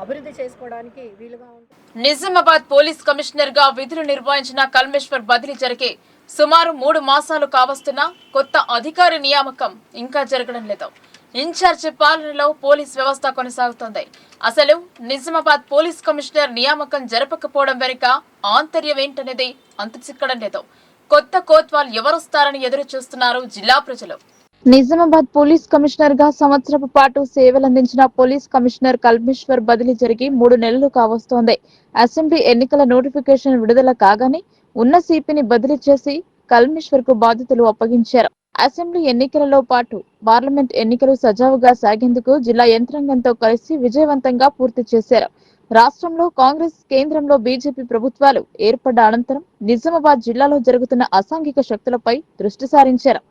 అభివృద్ధి చేసుకోవడానికి వీలుగా ఉంటుంది. నిజామాబాద్ పోలీస్ కమిషనర్ గా విధులు నిర్వహించిన కల్మేశ్వర్ బదిలీ జరిగే సుమారు 3 మాసాలు కావస్తున్నా కొత్త అధికారి నియామకం ఇంకా జరగడం లేదు. ఇన్ఛార్జి పాలనలో పోలీస్ వ్యవస్థ కొనసాగుతోంది. అసలు నిజామాబాద్ పోలీస్ కమిషనర్ నియామకం జరపకపోవడం వెనుక ఆంతర్యం ఏంటనేది అంతుచిక్కడం లేదు. కొత్త కోత్వాల్ ఎవరొస్తారని ఎదురు చూస్తున్నారు జిల్లా ప్రజలు. నిజామాబాద్ పోలీస్ కమిషనర్ గా సంవత్సరపు పాటు సేవలందించిన పోలీస్ కమిషనర్ కల్మేశ్వర్ బదిలీ జరిగి 3 నెలలు కావస్తోంది. అసెంబ్లీ ఎన్నికల నోటిఫికేషన్ విడుదల కాగానే ఉన్న సిపిని బదిలీ చేసి కల్మేశ్వర్ కు బాధ్యతలు అప్పగించారు. అసెంబ్లీ ఎన్నికలలో పాటు పార్లమెంట్ ఎన్నికలు సజావుగా సాగేందుకు జిల్లా యంత్రాంగంతో కలిసి విజయవంతంగా పూర్తి చేశారు. రాష్ట్రంలో కాంగ్రెస్, కేంద్రంలో బీజేపీ ప్రభుత్వాలు ఏర్పడ్డ అనంతరం నిజామాబాద్ జిల్లాలో జరుగుతున్న అసాంఘిక శక్తులపై దృష్టి సారించారు.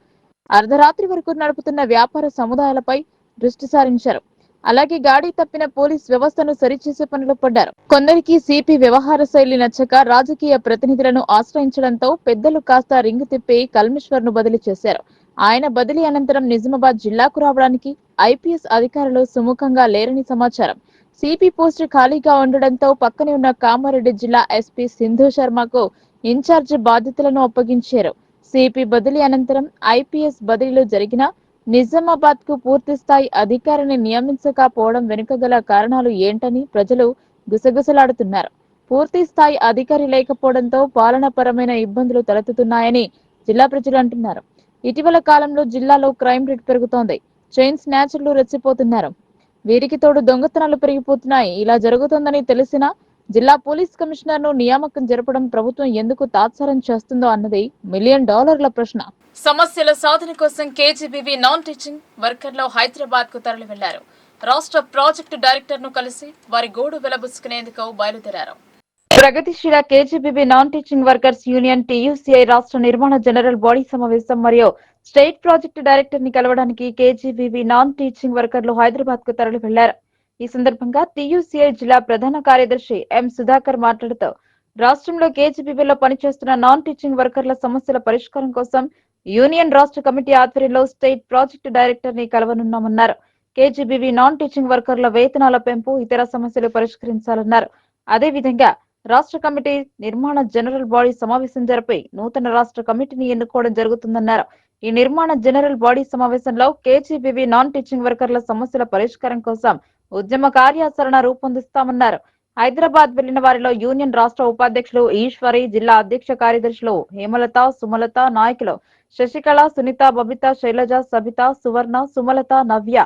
అర్ధరాత్రి వరకు నడుపుతున్న వ్యాపార సముదాయాలపై దృష్టి సారించారు. అలాగే గాడి తప్పిన పోలీస్ వ్యవస్థను సరిచేసే పనిలో పడ్డారు. కొందరికి సిపి వ్యవహార శైలి నచ్చక రాజకీయ ప్రతినిధులను ఆశ్రయించడంతో పెద్దలు కాస్త రింగు తిప్పి కల్మేశ్వర్ ను బదిలీ చేశారు. ఆయన బదిలీ అనంతరం నిజామాబాద్ జిల్లాకు రావడానికి ఐపీఎస్ అధికారులు సుముఖంగా లేరని సమాచారం. సిపి పోస్టు ఖాళీగా ఉండడంతో పక్కనే ఉన్న కామారెడ్డి జిల్లా ఎస్పీ సింధు శర్మకు ఇన్ఛార్జి బాధ్యతలను అప్పగించారు. సిపి బదిలీ అనంతరం ఐపీఎస్ బదిలీలు జరిగినా నిజామాబాద్ కు పూర్తి స్థాయి అధికారిని నియమించకపోవడం వెనుక గల కారణాలు ఏంటని ప్రజలు గుసగుసలాడుతున్నారు. పూర్తి స్థాయి అధికారి లేకపోవడంతో పాలనాపరమైన ఇబ్బందులు తలెత్తుతున్నాయని జిల్లా ప్రజలు అంటున్నారు. ఇటీవల కాలంలో జిల్లాలో క్రైమ్ రేట్ పెరుగుతోంది. చైన్ స్నాచర్లు రెచ్చిపోతున్నారు. వీరికి తోడు దొంగతనాలు పెరిగిపోతున్నాయి. ఇలా జరుగుతోందని తెలిసినా జిల్లా పోలీస్ కమిషనర్ ను నియామకం జరపడం ప్రభుత్వం ఎందుకు తాత్సారం చేస్తుందో అన్నది $1 మిలియన్ ప్రశ్న. సమస్యల సాధన కోసం కేజీబీవీ నాన్ టీచింగ్ వర్కర్లు హైదరాబాద్ కు తరలి వెళ్లారు. రాష్ట్ర ప్రాజెక్టు డైరెక్టర్ ను కలిసి వారి గోడు వెలబుచ్చుకునేందుకు బయలుదేరారు. ప్రగతిశీల KGBV non teaching workers union TUCI రాష్ట్ర నిర్మాణ జనరల్ బాడీ సమావేశం మరియు స్టేట్ ప్రాజెక్టు డైరెక్టర్ ని కలవడానికి కేజీబీబీ నాన్ టీచింగ్ వర్కర్లు హైదరాబాద్ కు తరలి వెళ్లారు. ఈ సందర్భంగా టీయూసీఐ జిల్లా ప్రధాన కార్యదర్శి ఎం సుధాకర్ మాట్లాడుతూ రాష్ట్రంలో కేజీబీబీలో పనిచేస్తున్న నాన్ టీచింగ్ వర్కర్ల సమస్యల పరిష్కారం కోసం యూనియన్ రాష్ట్ర కమిటీ ఆధ్వర్యంలో స్టేట్ ప్రాజెక్టు డైరెక్టర్ ని కలవనున్నామన్నారు. కేజీబీబీ నాన్ టీచింగ్ వర్కర్ల వేతనాల పెంపు ఇతర సమస్యలు పరిష్కరించాలన్నారు. అదేవిధంగా రాష్ట్ర కమిటీ నిర్మాణ జనరల్ బాడీ సమావేశం జరిపి నూతన రాష్ట్ర కమిటీని ఎన్నుకోవడం జరుగుతుందన్నారు. ఈ నిర్మాణ జనరల్ బాడీ సమావేశంలో కేజీబీబీ నాన్ టీచింగ్ వర్కర్ల సమస్యల పరిష్కారం కోసం ఉద్యమ కార్యాచరణ రూపొందిస్తామన్నారు. హైదరాబాద్ వెళ్లిన వారిలో యూనియన్ రాష్ట్ర ఉపాధ్యక్షులు ఈశ్వరి, జిల్లా అధ్యక్ష కార్యదర్శులు హేమలత, సుమలత, నాయకులు శశికళ, సునీత, బబిత, శైలజ, సబిత, సువర్ణ, సుమలత, నవ్య,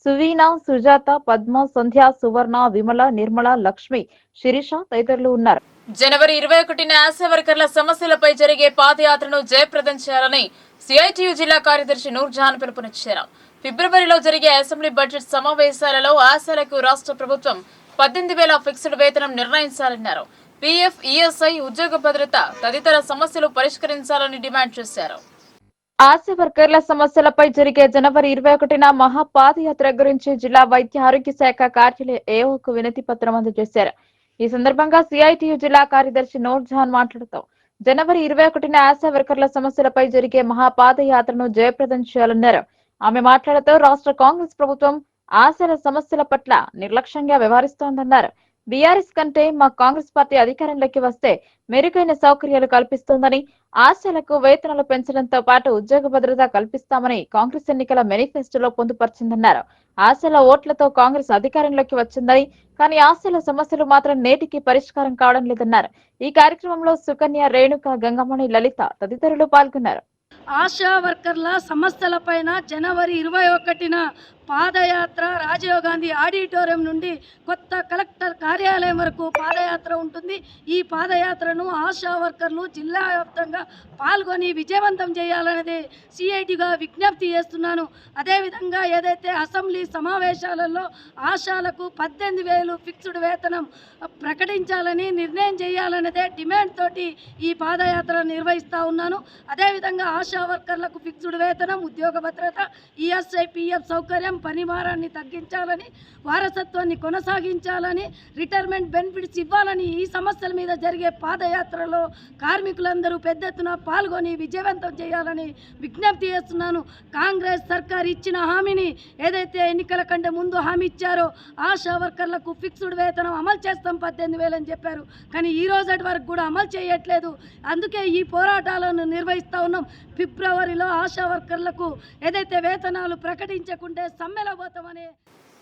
సువీన, సుజాత, పద్మ, సంధ్య, సువర్ణ, విమల, నిర్మల, లక్ష్మి, శిరీష తదితరులు ఉన్నారు. జనవరి 21న ఆశా వర్కర్ల సమస్యలపై జరిగే పాదయాత్రను జయప్రదం చేయాలని సిఐటియు జిల్లా కార్యదర్శి నూర్జహాన్ పిలుపునిచ్చారు. ఫిబ్రవరిలో జరిగే అసెంబ్లీ బడ్జెట్ సమావేశాలలో ఆశాలకు రాష్ట్ర ప్రభుత్వం 18,000 ఫిక్స్డ్ వేతనం నిర్ణయించాలన్నారు. పీఎఫ్, ఈఎస్ఐ, ఉద్యోగ భద్రత తదితర సమస్యలు పరిష్కరించాలని డిమాండ్ చేశారు. ఆశా వర్కర్ల సమస్యలపై జరిగే జనవరి 21న మహాపాదయాత్ర గురించి జిల్లా వైద్య ఆరోగ్య శాఖ కార్యాలయ ఏఓకు వినతి పత్రం అందజేశారు. ఈ సందర్భంగా సిఐటియు జిల్లా కార్యదర్శి నూర్జహాన్ మాట్లాడుతూ జనవరి 21న ఆశా వర్కర్ల సమస్యలపై జరిగే మహాపాదయాత్రను జయప్రదం చేయాలన్నారు. ఆమె మాట్లాడుతూ రాష్ట్ర కాంగ్రెస్ ప్రభుత్వం ఆశాల సమస్యల పట్ల నిర్లక్ష్యంగా వ్యవహరిస్తోందన్నారు. బీఆర్ఎస్ కంటే మా కాంగ్రెస్ పార్టీ అధికారంలోకి వస్తే మెరుగైన సౌకర్యాలు కల్పిస్తోందని, ఆశాలకు వేతనాలు పెంచడంతో పాటు ఉద్యోగ భద్రత కల్పిస్తామని కాంగ్రెస్ ఎన్నికల మేనిఫెస్టోలో పొందుపరిచిందన్నారు. ఆశాల ఓట్లతో కాంగ్రెస్ అధికారంలోకి వచ్చిందని, కానీ ఆశాల సమస్యలు మాత్రం నేటికి పరిష్కారం కావడం లేదన్నారు. ఈ కార్యక్రమంలో సుకన్య, రేణుక, గంగమణి, లలిత తదితరులు పాల్గొన్నారు. ఆశా వర్కర్ల సమస్యలపైన జనవరి 21న పాదయాత్ర రాజీవ్ గాంధీ ఆడిటోరియం నుండి కొత్త కలెక్టర్ కార్యాలయం వరకు పాదయాత్ర ఉంటుంది. ఈ పాదయాత్రను ఆశా వర్కర్లు జిల్లా వ్యాప్తంగా పాల్గొని విజయవంతం చేయాలనేది సిఐటిగా విజ్ఞప్తి చేస్తున్నాను. అదేవిధంగా ఏదైతే అసెంబ్లీ సమావేశాలలో ఆశాలకు 18,000 ఫిక్స్డ్ వేతనం ప్రకటించాలని నిర్ణయం చేయాలనేదే డిమాండ్ తోటి ఈ పాదయాత్ర నిర్వహిస్తూ ఉన్నాను. అదేవిధంగా ఆశా వర్కర్లకు ఫిక్స్డ్ వేతనం, ఉద్యోగ భద్రత, ఈఎస్ఐ, పీఎఫ్ సౌకర్యం, పని భారాన్ని తగ్గించాలని, వారసత్వాన్ని కొనసాగించాలని, రిటైర్మెంట్ బెనిఫిట్స్ ఇవ్వాలని ఈ సమస్యల మీద జరిగే పాదయాత్రలో కార్మికులందరూ పెద్ద ఎత్తున పాల్గొని విజయవంతం చేయాలని విజ్ఞప్తి చేస్తున్నాను. కాంగ్రెస్ సర్కార్ ఇచ్చిన హామీని ఏదైతే ఎన్నికల కంటే ముందు హామీ ఇచ్చారో ఆశా వర్కర్లకు ఫిక్స్డ్ వేతనం అమలు చేస్తాం 18,000 అని చెప్పారు. కానీ ఈ రోజు వరకు కూడా అమలు చేయట్లేదు. అందుకే ఈ పోరాటాలను నిర్వహిస్తూ ఉన్నాం. ఫిబ్రవరిలో ఆశా వర్కర్లకు ఏదైతే వేతనాలు ప్రకటించకుంటే సమ్మెలో పోతామని.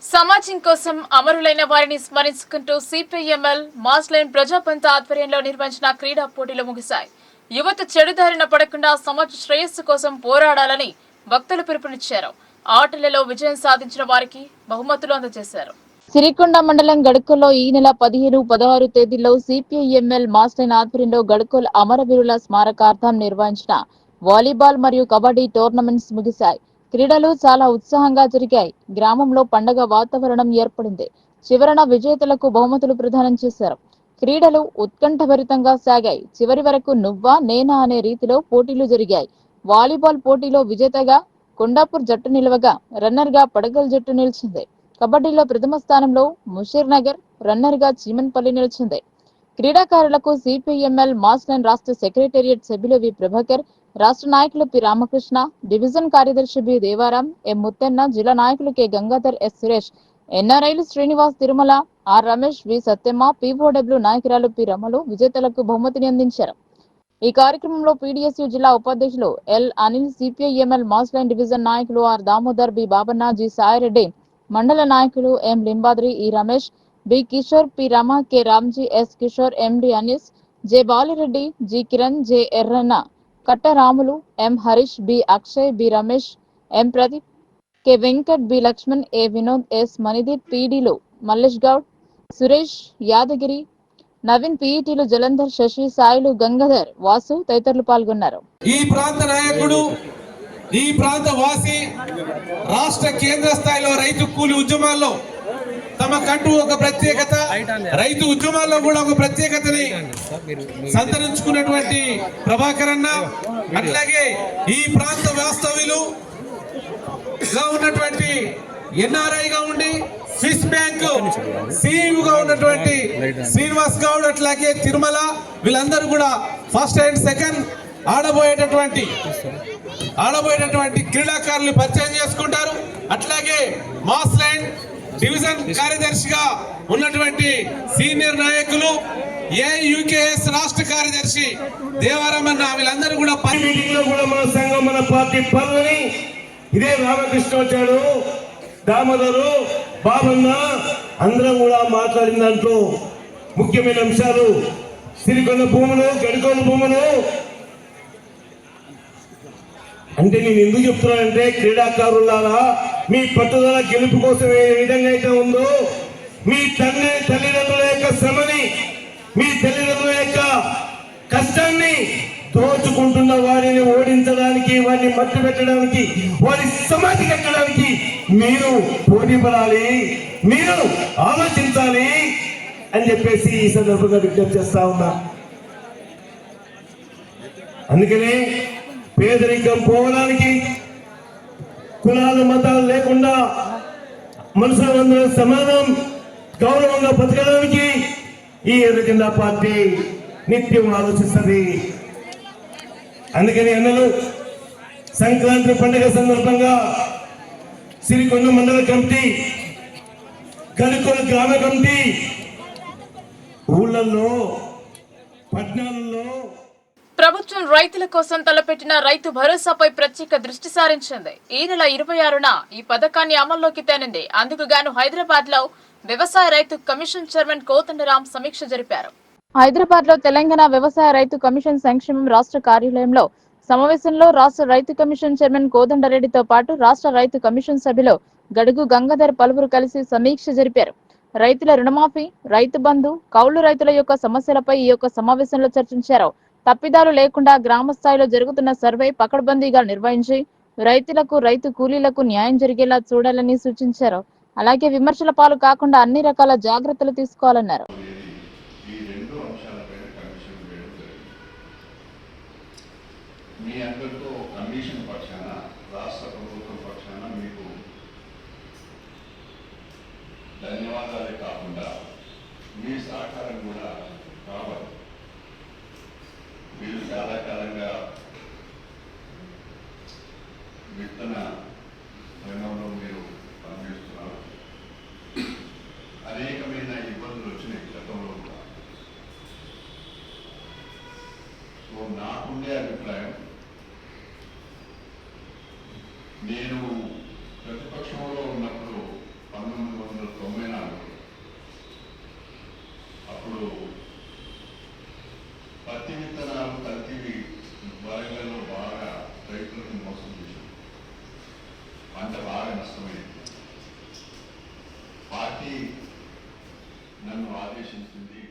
సమాజం కోసం అమరులైన వారిని స్మరించుకుంటూ సిపిఐఎంఎల్ మాస్లైన్ ప్రజాపంత ఆధ్వర్యంలో నిర్వహించిన క్రీడా పోటీలు ముగిశాయి. యువత చెడుదారిన పడకుండా సమాజ శ్రేయస్సు కోసం పోరాడాలని భక్తులు పిలుపునిచ్చారు. ఆటలలో విజయం సాధించిన వారికి బహుమతులు అందజేశారు. సిరికొండ మండలం గడుకోల్లో ఈ నెల 15, 16 తేదీల్లో సిపిఐఎంఎల్ మాస్లైన్ ఆధ్వర్యంలో గడుకోల్ అమరవీరుల స్మారకార్థం నిర్వహించిన వాలీబాల్ మరియు కబడ్డీ టోర్నమెంట్స్ ముగిశాయి. క్రీడలు చాలా ఉత్సాహంగా జరిగాయి. గ్రామంలో పండగ వాతావరణం ఏర్పడింది. చివరన విజేతలకు బహుమతులు ప్రదానం చేశారు. క్రీడలు ఉత్కంఠభరితంగా సాగాయి. చివరి వరకు నువ్వా నేనా అనే రీతిలో పోటీలు జరిగాయి. వాలీబాల్ పోటీలో విజేతగా కొండాపూర్ జట్టు నిలవగా, రన్నర్ గా పడగల్ జట్టు నిలిచింది. కబడ్డీలో ప్రథమ స్థానంలో ముషీర్ నగర్, రన్నర్ గా చీమన్పల్లి నిలిచింది. క్రీడాకారులకు సిపిఐఎంఎల్ మాస్లైన్ రాష్ట్ర సెక్రటేరియట్ సభ్యులు వి ప్రభాకర్, రాష్ట్ర నాయకులు పి రామకృష్ణ, డివిజన్ కార్యదర్శి బి దేవారాం, ఎం ముత్తెన్న, జిల్లా నాయకులు కె గంగాధర్, ఎస్ సురేష్, ఎన్ఆర్ఐలు Srinivas, Tirumala, R Ramesh, V Satyamma, POW నాయకురాలు పి రమలు విజేతలకు బహుమతిని అందించారు. ఈ కార్యక్రమంలో పీడీఎస్యూ జిల్లా ఉపాధ్యక్షులు L Anil, CPI ML mass line division నాయకులు R Damodar, B Babanna, G Saireddy, మండల నాయకులు M Limbadri, E Ramesh, B Kishore, P Rama, K Ramji, S Kishore, MD Anees, J Balireddy, G Kiran, J Erranna, కట్ట రాములు, ఎం హరీష్, బి అక్షయ్, బి రమేష్, ఎం ప్రదీప్, కె వెంకట్, బి లక్ష్మణ్, ఏ వినోద్, ఎస్ మణిదీప్, పీడీలు మల్లేష్ గౌడ్, సురేష్, యాదగిరి, నవీన్, పీఈటీలు జలంధర్, శశి, సాయిలు, గంగాధర్, వాసు తదితరులు పాల్గొన్నారు. ఈ ప్రాంత నాయకుడు ఈ ప్రాంత వాసి రాష్ట్ర కేంద్ర స్థాయిలో రైతు కూలి ఉద్యమాల్లో తమకంటూ ఒక ప్రత్యేకత, రైతు ఉద్యమాల్లో కూడా ఒక ప్రత్యేకతని సంతరించుకున్నటువంటి ప్రభాకర్ అన్న, అట్లాగే ఈ ప్రాంత వాస్తవ్యులుగా ఉన్నటువంటి ఎన్ఆర్ఐగా ఉండి స్విస్ బ్యాంక్ సిఇఓగా ఉన్నటువంటి శ్రీనివాస్ గౌడ్, అట్లాగే తిరుమల, వీళ్ళందరూ కూడా ఫస్ట్ అండ్ సెకండ్ ఆడబోయేటటువంటి క్రీడాకారులు పరిచయం చేసుకుంటారు. అట్లాగే మాస్ ల్యాండ్ డివిజన్ కార్యదర్శిగా ఉన్నటువంటి సీనియర్ నాయకులు, ఏయుకేఎస్ రాష్ట్ర కార్యదర్శి దేవారామన్న, వీళ్ళందరూ కూడా మీటింగ్ లో కూడా మన సంఘం, మన పార్టీ పనులని ఇదే రామకృష్ణ వచ్చాడు, దామోదరు, బాబన్న అందరం కూడా మాట్లాడిన దాంట్లో ముఖ్యమైన అంశాలు సిరికొండ భూములు, గడికొండ భూములు. అంటే నేను ఎందుకు చెప్తున్నానంటే, క్రీడాకారులారా మీ పట్టుదల గెలుపు కోసం ఏ విధంగా అయితే ఉందో, మీ తల్లిదండ్రుల యొక్క శ్రమని, మీ తల్లిదండ్రుల యొక్క కష్టాన్ని దోచుకుంటున్న వారిని ఓడించడానికి, వారిని మట్టి పెట్టడానికి, వారి సమాధి కట్టడానికి మీరు పోటీ పడాలి, మీరు ఆలోచించాలి అని చెప్పేసి ఈ సందర్భంగా విజ్ఞప్తి చేస్తా ఉన్నా. అందుకనే పేదరికం పోవడానికి, కులాలు మతాలు లేకుండా మనుషులందరూ సమానం గౌరవంగా బతకడానికి ఈ ఎర్రజెండా పార్టీ నిత్యం ఆలోచిస్తుంది. అందుకని అన్నలు సంక్రాంతి పండుగ సందర్భంగా సిరికొండ మండల కమిటీ, గడికొండ గ్రామ కమిటీ ఊళ్ళల్లో, పట్టణాలలో ప్రభుత్వం రైతుల కోసం తలపెట్టిన రైతు భరోసాపై ప్రత్యేక దృష్టి సారించింది. ఈ నెల 26న ఈ పథకాన్ని అమల్లోకి తేనుంది. అందుకు గాను హైదరాబాద్ లో వ్యవసాయ రైతు కమిషన్ చైర్మన్ కోదండరాం సమీక్ష జరిపారు. హైదరాబాద్ లో తెలంగాణ వ్యవసాయ రైతు కమిషన్ సంక్షేమం రాష్ట్ర కార్యాలయంలో సమావేశంలో రాష్ట్ర రైతు కమిషన్ చైర్మన్ కోదండరెడ్డితో పాటు రాష్ట్ర రైతు కమిషన్ సభ్యులు గడుగు గంగాధర్ పలువురు కలిసి సమీక్ష జరిపారు. రైతుల రుణమాఫీ, రైతు బంధు, కౌలు రైతుల యొక్క సమస్యలపై ఈ యొక్క సమావేశంలో చర్చించారు. తప్పిదాలు లేకుండా గ్రామ స్థాయిలో జరుగుతున్న సర్వే పకడ్బందీగా నిర్వహించి రైతులకు, రైతు కూలీలకు న్యాయం జరిగేలా చూడాలని సూచించారు. అలాగే విమర్శల పాలు కాకుండా అన్ని రకాల జాగ్రత్తలు తీసుకోవాలన్నారు. మీ అందరితో కమిషన్ పక్షాన, రాష్ట్ర ప్రభుత్వం పక్షాన మీకు ధన్యవాదాలే కాకుండా మీ సహకారం కూడా కావాలి. మీరు చాలా కాలంగా విత్తన రంగంలో మీరు పనిచేస్తున్నారు. అనేకమైన ఇబ్బందులు వచ్చినాయి గతంలో కూడా. సో నాకుండే అభిప్రాయం, నేను ప్రతిపక్షంలో ఉన్నప్పుడు 1994 అప్పుడు పత్తి విత్తనాలు కల్తీ వరంగల్లో బాగా రైతులకు మోసం చేశారు. పంట బాగా నష్టమైంది. పార్టీ నన్ను ఆదేశించింది.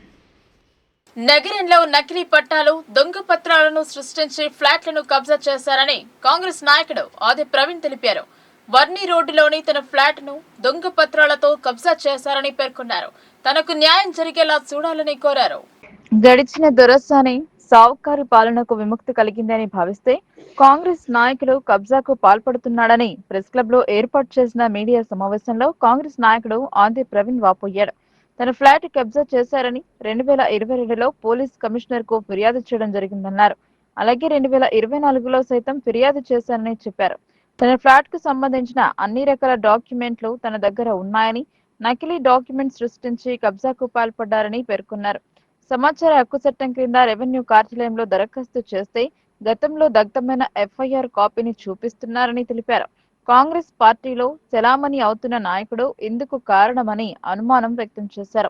నగరంలో నకిలీ పట్టాలు, దొంగ పత్రాలను సృష్టించి ఫ్లాట్లను కబ్జా చేశారని కాంగ్రెస్ నాయకుడు ఆది ప్రవీణ్ తెలిపారు. వర్ణి రోడ్డులోని తన ఫ్లాట్ ను దొంగ పత్రాలతో కబ్జా చేశారని పేర్కొన్నారు. తనకు న్యాయం జరిగేలా చూడాలని కోరారు. గడిచిన దొరసాని సావుకారి పాలనకు విముక్తి కలిగిందని భావిస్తే కాంగ్రెస్ నాయకులు కబ్జాకు పాల్పడుతున్నాడని ప్రెస్ క్లబ్ లో ఏర్పాటు చేసిన మీడియా సమావేశంలో కాంగ్రెస్ నాయకుడు ఆది ప్రవీణ్ వాపోయాడు. తన ఫ్లాట్ కబ్జా చేశారని 2022లో పోలీస్ కమిషనర్ కు ఫిర్యాదు చేయడం జరిగిందన్నారు. అలాగే 2024లో సైతం ఫిర్యాదు చేశారని చెప్పారు. తన ఫ్లాట్ కు సంబంధించిన అన్ని రకాల డాక్యుమెంట్లు తన దగ్గర ఉన్నాయని, నకిలీ డాక్యుమెంట్ సృష్టించి కబ్జాకు పాల్పడ్డారని పేర్కొన్నారు. సమాచార హక్కు చట్టం క్రింద రెవెన్యూ కార్యాలయంలో దరఖాస్తు చేస్తే గతంలో దగ్ధమైన ఎఫ్ఐఆర్ కాపీని చూపిస్తున్నారని తెలిపారు. కాంగ్రెస్ పార్టీలో చెలామణి అవుతున్న నాయకుడు ఇందుకు కారణమని అనుమానం వ్యక్తం చేశారు.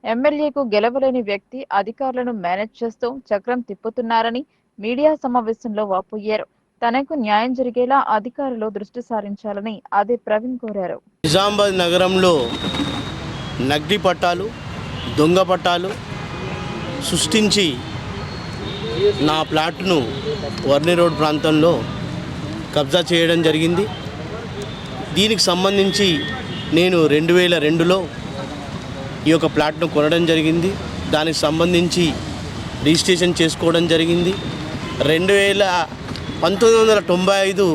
ఎమ్మెల్యేకు గెలవలేని వ్యక్తి అధికారులను మేనేజ్ చేస్తూ చక్రం తిప్పుతున్నారని మీడియా సమావేశంలో వాపోయారు. తనకు న్యాయం జరిగేలా అధికారులు దృష్టి సారించాలని ఆది ప్రవీణ్ కోరారు. నిజామాబాద్ నగరంలో నకిలీ పట్టాలు, దొంగ పట్టాలు సృష్టించి నా ప్లాట్ను వర్ణి రోడ్ ప్రాంతంలో కబ్జా చేయడం జరిగింది. దీనికి సంబంధించి నేను 2002లో ఈ యొక్క ప్లాట్ను కొనడం జరిగింది. దానికి సంబంధించి రిజిస్ట్రేషన్ చేసుకోవడం జరిగింది. 1995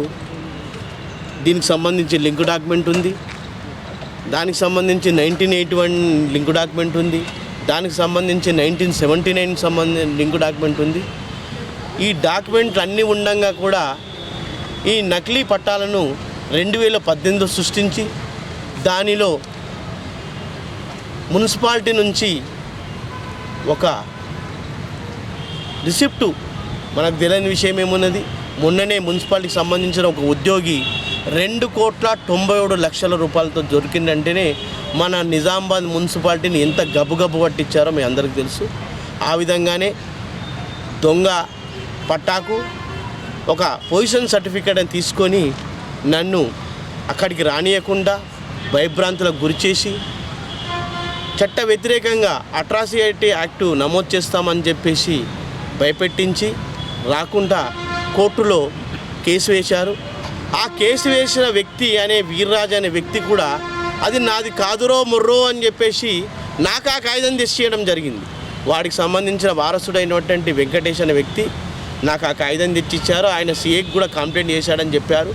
దీనికి సంబంధించి లింక్ డాక్యుమెంట్ ఉంది. దానికి సంబంధించి 1981 లింక్ డాక్యుమెంట్ ఉంది. దానికి సంబంధించి 1979 లింక్ డాక్యుమెంట్ ఉంది. ఈ డాక్యుమెంట్లు అన్నీ ఉండగా కూడా ఈ నకిలీ పట్టాలను 2018 సృష్టించి దానిలో మున్సిపాలిటీ నుంచి ఒక రిసిప్టు, మనకు తెలియని విషయం ఏమున్నది, మొన్ననే మున్సిపాలిటీకి సంబంధించిన ఒక ఉద్యోగి 2,97,00,000 రూపాయలతో దొరికిందంటేనే మన నిజామాబాద్ మున్సిపాలిటీని ఎంత గబుగబు పట్టించారో మీ అందరికీ తెలుసు. ఆ విధంగానే దొంగ పట్టాకు ఒక పొజిషన్ సర్టిఫికేట్ అని తీసుకొని నన్ను అక్కడికి రానియకుండా భయభ్రాంతులకు గురిచేసి చట్ట వ్యతిరేకంగా అట్రాసిటీ యాక్టు నమోదు చేస్తామని చెప్పేసి భయపెట్టించి రాకుండా కోర్టులో కేసు వేశారు. ఆ కేసు వేసిన వ్యక్తి అనే వీర్రాజు అనే వ్యక్తి కూడా అది నాది కాదురో మొర్రో అని చెప్పేసి నాకు ఆ కాగితం తెచ్చేయడం జరిగింది. వాడికి సంబంధించిన వారసుడైనటువంటి వెంకటేష్ అనే వ్యక్తి నాకు ఆ కాగితం తెచ్చిచ్చారు. ఆయన సీఏకి కూడా కంప్లైంట్ చేశాడని చెప్పారు.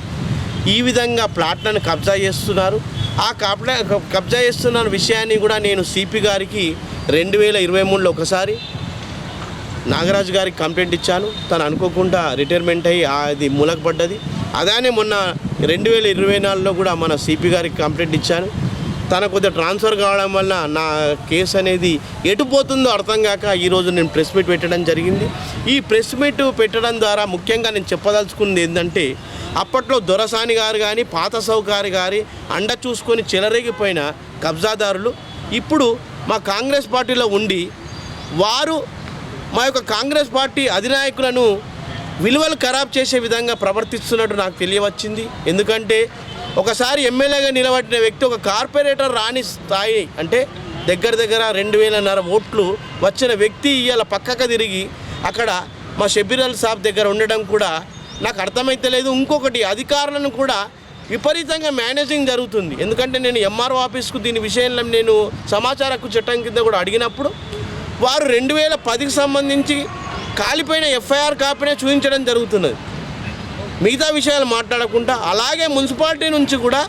ఈ విధంగా ప్లాట్లను కబ్జా చేస్తున్నారు. ఆ కబ్జా చేస్తున్న విషయాన్ని కూడా నేను సిపి గారికి 2023లో ఒకసారి నాగరాజు గారికి కంప్లైంట్ ఇచ్చాను. తను అనుకోకుండా రిటైర్మెంట్ అయ్యి అది మూలకపడ్డది. అలానే మొన్న 2024లో కూడా మన సిపి గారికి కంప్లైంట్ ఇచ్చాను. తన కొద్దిగా ట్రాన్స్ఫర్ కావడం వల్ల నా కేసు అనేది ఎటు పోతుందో అర్థం కాక ఈరోజు నేను ప్రెస్ మీట్ పెట్టడం జరిగింది. ఈ ప్రెస్ మీట్ పెట్టడం ద్వారా ముఖ్యంగా నేను చెప్పదలుచుకున్నది ఏంటంటే, అప్పట్లో దొరసాని గారు కానీ పాత సౌకారి గారి అండ చూసుకొని చెలరేగిపోయిన కబ్జాదారులు ఇప్పుడు మా కాంగ్రెస్ పార్టీలో ఉండి వారు మా యొక్క కాంగ్రెస్ పార్టీ అధినాయకులను విలువలు ఖరాబ్ చేసే విధంగా ప్రవర్తిస్తున్నట్టు నాకు తెలియవచ్చింది. ఎందుకంటే ఒకసారి ఎమ్మెల్యేగా నిలబడిన వ్యక్తి ఒక కార్పొరేటర్ రాని స్థాయి అంటే దగ్గర 2,500 ఓట్లు వచ్చిన వ్యక్తి ఇవాళ పక్కకు తిరిగి అక్కడ మా షబీర్ సాబ్ దగ్గర ఉండడం కూడా నాకు అర్థమైతలేదు. ఇంకొకటి, అధికారులను కూడా విపరీతంగా మేనేజింగ్ జరుగుతుంది. ఎందుకంటే నేను ఎంఆర్ఓ ఆఫీస్కు దీని విషయంలో నేను సమాచార హక్కు చట్టం కింద కూడా అడిగినప్పుడు వారు 2010కి సంబంధించి కాలిపోయిన ఎఫ్ఐఆర్ కాపీనే చూపించడం జరుగుతున్నది. మిగతా విషయాలు మాట్లాడకుండా అలాగే మున్సిపాలిటీ నుంచి కూడా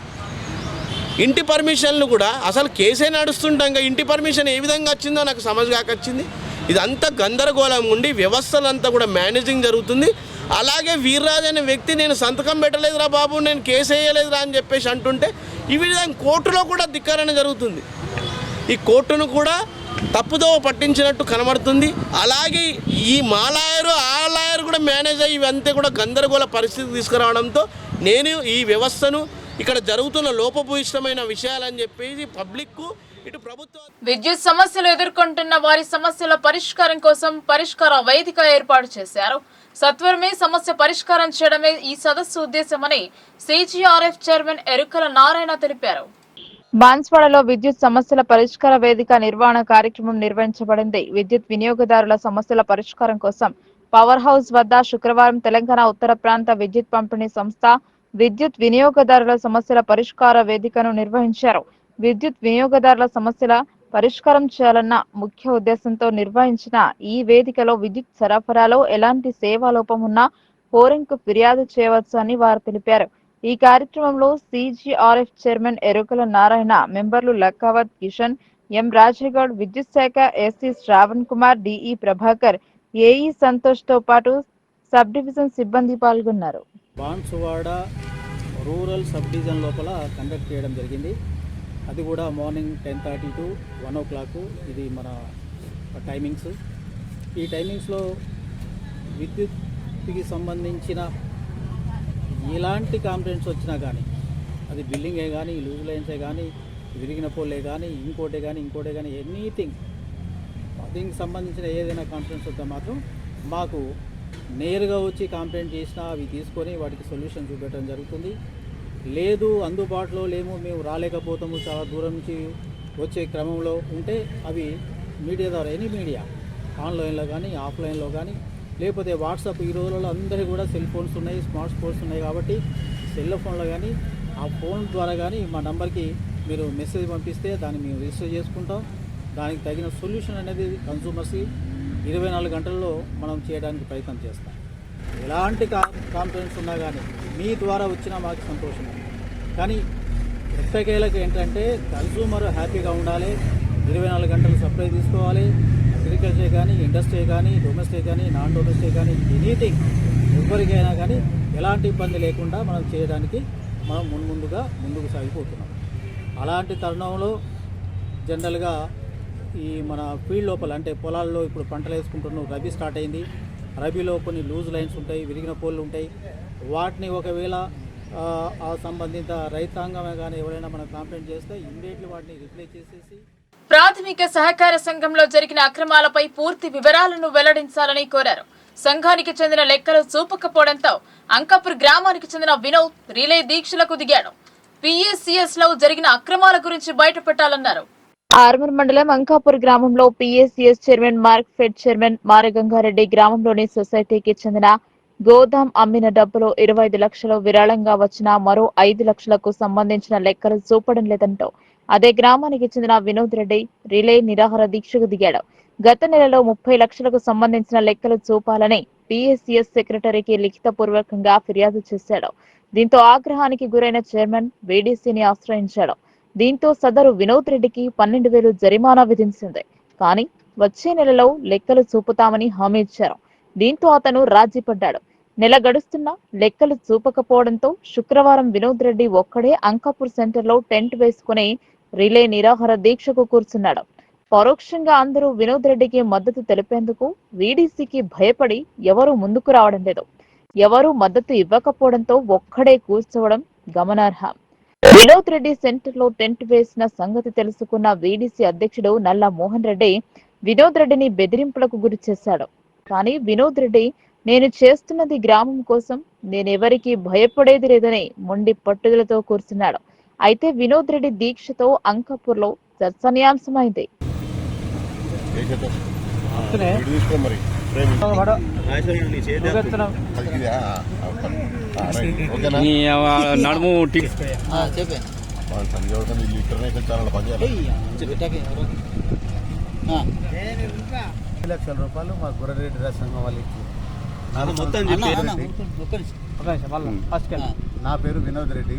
ఇంటి పర్మిషన్లు కూడా అసలు కేసే నడుస్తుండగా ఇంటి పర్మిషన్ ఏ విధంగా వచ్చిందో నాకు సమజ్గాకొచ్చింది. ఇదంతా గందరగోళం ఉండి వ్యవస్థలంతా కూడా మేనేజింగ్ జరుగుతుంది. అలాగే వీర్రాజు అనే వ్యక్తి నేను సంతకం పెట్టలేదురా బాబు, నేను కేసు వేయలేదురా అని చెప్పేసి అంటుంటే ఈ విధంగా కోర్టులో కూడా ధిక్కారణ జరుగుతుంది. ఈ కోర్టును కూడా తప్పుదో పట్టించినట్టు కనబడుతుంది. అలాగే ఈ మా లాయరు ఆ లాయర్ కూడా మేనేజ్ అయ్యి ఇవంతా కూడా గందరగోళ పరిస్థితి తీసుకురావడంతో నేను ఈ వ్యవస్థను ఇక్కడ జరుగుతున్న లోపభూయిష్టమైన విషయాలని చెప్పేసి పబ్లిక్కు ఇటు ప్రభుత్వం విద్యుత్ సమస్యలు ఎదుర్కొంటున్న వారి సమస్యల పరిష్కారం కోసం పరిష్కార వేదిక ఏర్పాటు చేశారు. సత్వరమే సమస్య పరిష్కారం చేయడమే ఈ సదస్సు ఉద్దేశమని సిజిఆర్ఎఫ్ చైర్మన్ ఎరుకల నారాయణ తెలిపారు. బాన్స్వాడలో విద్యుత్ సమస్యల పరిష్కార వేదిక నిర్వహణ కార్యక్రమం నిర్వహించబడింది. విద్యుత్ వినియోగదారుల సమస్యల పరిష్కారం కోసం పవర్ హౌస్ వద్ద శుక్రవారం తెలంగాణ ఉత్తర ప్రాంత విద్యుత్ పంపిణీ సంస్థ విద్యుత్ వినియోగదారుల సమస్యల పరిష్కార వేదికను నిర్వహించారు. విద్యుత్ వినియోగదారుల సమస్యల పరిష్కారం చేయాలన్న ముఖ్య ఉద్దేశంతో నిర్వహించిన ఈ వేదికలో విద్యుత్ సరఫరాలో ఎలాంటి సేవా లోపం ఉన్నా హోరింగ్కు ఫిర్యాదు చేయవచ్చు అని వారు తెలిపారు. ఈ కార్యక్రమంలో సిజిఆర్ఎఫ్ చైర్మన్ ఎరుకల నారాయణ, మెంబర్లు లక్కావత్ కిషన్, ఎం రాజేగౌడ్, విద్యుత్ శాఖ SC Shravan Kumar, DE Prabhakar, AE Santosh తో పాటు సబ్ డివిజన్ సిబ్బంది పాల్గొన్నారు. బాన్సువాడ రూరల్ సబ్ డివిజన్ లోపల కండక్ట్ చేయడం జరిగింది. అది కూడా మార్నింగ్ 10:30 to 1 o'clock ఇది మన టైమింగ్స్. ఈ టైమింగ్స్లో విద్యుత్కి సంబంధించిన ఎలాంటి కంప్లైంట్స్ వచ్చినా కానీ, అది బిల్డింగే కానీ, లూజ్ లైన్సే కానీ, విరిగిన పోలే కానీ, ఇంకోటే కానీ ఎనీథింగ్ దీనికి సంబంధించిన ఏదైనా కంప్లైంట్స్ వస్తే మాత్రం మాకు నేరుగా వచ్చి కంప్లైంట్ చేసినా అవి తీసుకొని వాటికి సొల్యూషన్ చూపెట్టడం జరుగుతుంది. లేదు అందుబాటులో లేము, మేము రాలేకపోతాము, చాలా దూరం నుంచి వచ్చే క్రమంలో ఉంటే అవి మీడియా ద్వారా, ఎనీ మీడియా ఆన్లైన్లో కానీ ఆఫ్లైన్లో కానీ లేకపోతే వాట్సాప్. ఈ రోజులలో అందరికీ కూడా సెల్ ఫోన్స్ ఉన్నాయి, స్మార్ట్ ఫోన్స్ ఉన్నాయి కాబట్టి సెల్ ఫోన్లో కానీ ఆ ఫోన్ ద్వారా కానీ మా నంబర్కి మీరు మెసేజ్ పంపిస్తే దాన్ని మేము రిజిస్టర్ చేసుకుంటాం. దానికి తగిన సొల్యూషన్ అనేది కన్సూమర్స్కి 24 గంటల్లో మనం చేయడానికి ప్రయత్నం చేస్తాం. ఎలాంటి కాంప్లైంట్స్ ఉన్నా కానీ మీ ద్వారా వచ్చినా మాకు సంతోషం. కానీ ఎట్టకేలకు ఏంటంటే కన్సూమర్ హ్యాపీగా ఉండాలి, 24 గంటలు సప్లై తీసుకోవాలి. అగ్రికల్చర్ కానీ, ఇండస్ట్రీ కానీ, డొమెస్టిక్ కానీ, నాన్ డొమెస్టిక్ కానీ, ఎనీథింగ్ ఎవరికైనా కానీ ఎలాంటి ఇబ్బంది లేకుండా మనం చేయడానికి మనం ముందుకు సాగిపోతున్నాం. అలాంటి తరుణంలో జనరల్గా ఈ మన ఫీల్డ్ లోపల అంటే పొలాల్లో ఇప్పుడు పంటలు వేసుకుంటున్నాం, రబీ స్టార్ట్ అయింది. రబీలో కొన్ని లూజ్ లైన్స్ ఉంటాయి, విరిగిన పోళ్ళు ఉంటాయి. వాటిని ఒకవేళ ఆ సంబంధిత రైతాంగమే కానీ ఎవరైనా మనం కంప్లైంట్ చేస్తే ఇమ్మీడియట్లీ వాటిని రిప్లై చేసేసి ప్రాథమిక సహకార సంఘంలో జరిగిన అక్రమాలపై పూర్తి వివరాలను వెల్లడించాలని కోరారు. సంఘానికి చెందిన లెక్కలు చూపకపోవడంతో అంకాపూర్ గ్రామానికి చెందిన వినోద్ రిలే దీక్షలకు దిగాడు. PACS లో జరిగిన అక్రమాల గురించి బయటపెట్టాలన్నారు. ఆర్మూర్ మండలం అంకాపూర్ గ్రామంలో PACS చైర్మన్ మార్క్ఫెడ్ చైర్మన్ మారగంగారెడ్డి గ్రామంలోని సొసైటీకి చెందిన గోదాం అమ్మిన డబ్బులో 25 లక్షలు విరాళంగా వచ్చిన మరో 5 లక్షలకు సంబంధించిన లెక్కలు చూపడం లేదంటూ అదే గ్రామానికి చెందిన వినోద్ రెడ్డి రిలే నిరాహార దీక్షకు దిగాడు. గత నెలలో 30 లక్షలకు సంబంధించిన లెక్కలు చూపాలని PACS సెక్రటరీకి లిఖితపూర్వకంగా ఫిర్యాదు చేశాడు. దీంతో ఆగ్రహానికి గురైన చైర్మన్ VDCని ఆశ్రయించాడు. దీంతో సదరు వినోద్ రెడ్డికి 12,000 జరిమానా విధించింది. కానీ వచ్చే నెలలో లెక్కలు చూపుతామని హామీ ఇచ్చారు. దీంతో అతను రాజీ పడ్డాడు. నెల గడుస్తున్నా లెక్కలు చూపకపోవడంతో శుక్రవారం వినోద్ రెడ్డి ఒక్కడే అంకాపూర్ సెంటర్లో టెంట్ వేసుకుని రిలే నిరాహార దీక్షకు కూర్చున్నాడు. పరోక్షంగా అందరూ వినోద్ రెడ్డికి మద్దతు తెలిపేందుకు VDCకి భయపడి ఎవరూ ముందుకు రావడం లేదు. ఎవరూ మద్దతు ఇవ్వకపోవడంతో ఒక్కడే కూర్చోవడం గమనార్హం. వినోద్ రెడ్డి సెంటర్లో టెంట్ వేసిన సంగతి తెలుసుకున్న VDC అధ్యక్షుడు నల్ల మోహన్ రెడ్డి వినోద్ రెడ్డిని బెదిరింపులకు గురి చేశాడు. కానీ వినోద్ రెడ్డి నేను చేస్తున్నది గ్రామం కోసం, నేనెవరికి భయపడేది లేదని మొండి పట్టుదలతో కూర్చున్నాడు. అయితే వినోద్ రెడ్డి దీక్షతో అంకాపూర్లో చర్చనీయాంశమైంది. నడుము లక్షల రూపాయలు మా గుర్రెడ్డి సంఘం వాళ్ళు ఇచ్చి. నా పేరు వినోద్ రెడ్డి,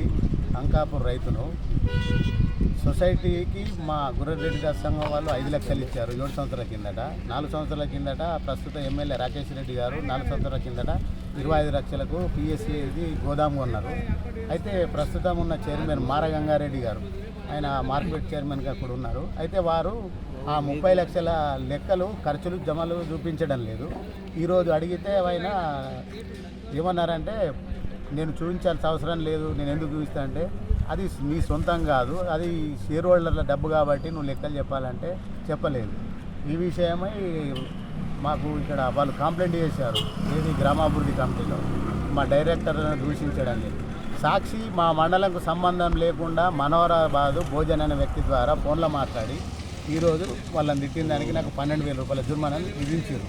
అంకాపూర్ రైతును. సొసైటీకి మా గుర్రెడ్డి సంఘం వాళ్ళు 5 లక్షలు ఇచ్చారు 7 సంవత్సరాల కిందట. 4 సంవత్సరాల కిందట ప్రస్తుత ఎమ్మెల్యే రాకేష్ రెడ్డి గారు 4 సంవత్సరాల కిందట 25 లక్షలకు PACS గోదాము కొన్నారు. అయితే ప్రస్తుతం ఉన్న చైర్మన్ మారగంగారెడ్డి గారు, ఆయన మార్కెట్ చైర్మన్గా కూడా ఉన్నారు. అయితే వారు ఆ 30 లక్షల లెక్కలు ఖర్చులు జమలు చూపించడం లేదు. ఈరోజు అడిగితే ఆయన ఏమన్నారంటే నేను చూపించాల్సిన అవసరం లేదు, నేను ఎందుకు చూపిస్తా అంటే అది నీ సొంతం కాదు, అది షేర్ హోల్డర్ల డబ్బు కాబట్టి నువ్వు లెక్కలు చెప్పాలంటే చెప్పలేదు. ఈ విషయమై మాకు ఇక్కడ వాళ్ళు కంప్లైంట్ చేశారు. ఏది గ్రామాభివృద్ధి కమిటీలో మా డైరెక్టర్లను దూషించడం లేదు. సాక్షి మా మండలంకు సంబంధం లేకుండా మనోహరాబాదు భోజన్ అనే వ్యక్తి ద్వారా ఫోన్లో మాట్లాడి ఈరోజు వాళ్ళని తిట్టిన దానికి నాకు 12,000 రూపాయల జుర్మానాలు విధించారు.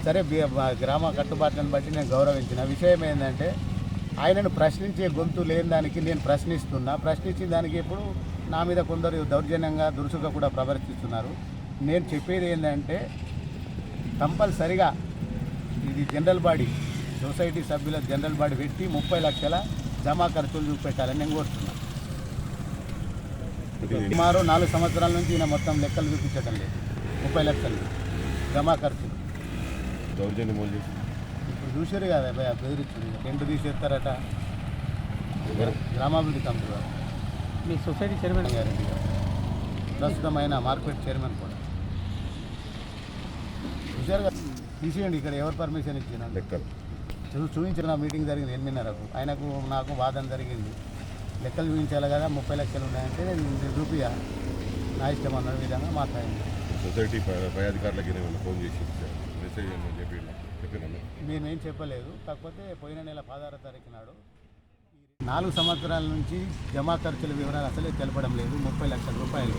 సరే గ్రామ కట్టుబాట్లను బట్టి నేను గౌరవించిన విషయం ఏంటంటే ఆయనను ప్రశ్నించే గొంతు లేని దానికి నేను ప్రశ్నించిన దానికి ఇప్పుడు నా మీద కొందరు దౌర్జన్యంగా దురుసుగా కూడా ప్రవర్తిస్తున్నారు. నేను చెప్పేది ఏంటంటే కంపల్సరిగా ఇది జనరల్ బాడీ, సొసైటీ సభ్యుల జనరల్ బాడీ పెట్టి 30 లక్షల జమా ఖర్చులు చూపెట్టాలని నేను కోరుతున్నాను. సుమారు 4 సంవత్సరాల నుంచి ఈయన మొత్తం లెక్కలు చూపించడం లేదు. 30 లక్షలు జమా ఖర్చులు దౌర్జన్యం ఇప్పుడు చూసారు కదా, బెదిరించింది టెంట్ తీసేస్తారట. గ్రామాభివృద్ధి కమిటీ వారు మీ సొసైటీ చైర్మన్ గారండి, ప్రస్తుతం ఆయన మార్కెట్ చైర్మన్ కూడా చూసారు కదా. తీసేయండి, ఇక్కడ ఎవరు పర్మిషన్ ఇచ్చిన లెక్కలు చూపించిన మీటింగ్ జరిగింది 8:30కు. ఆయనకు నాకు వాదన జరిగింది. లెక్కలు చూపించాలి కదా, 30 లక్షలు ఉన్నాయంటే నేను చూపియా, నా ఇష్టం అన్న విధంగా మాట్లాడింది. సొసైటీ పై అధికారులకి ఫోన్ చేసి మెసేజ్ నేనేం చెప్పలేదు. కాకపోతే పోయిన నెల 16వ తారీఖు నాడు 4 సంవత్సరాల నుంచి జమా ఖర్చుల వివరాలు అసలే తెలపడం లేదు. 30 లక్షల రూపాయలు.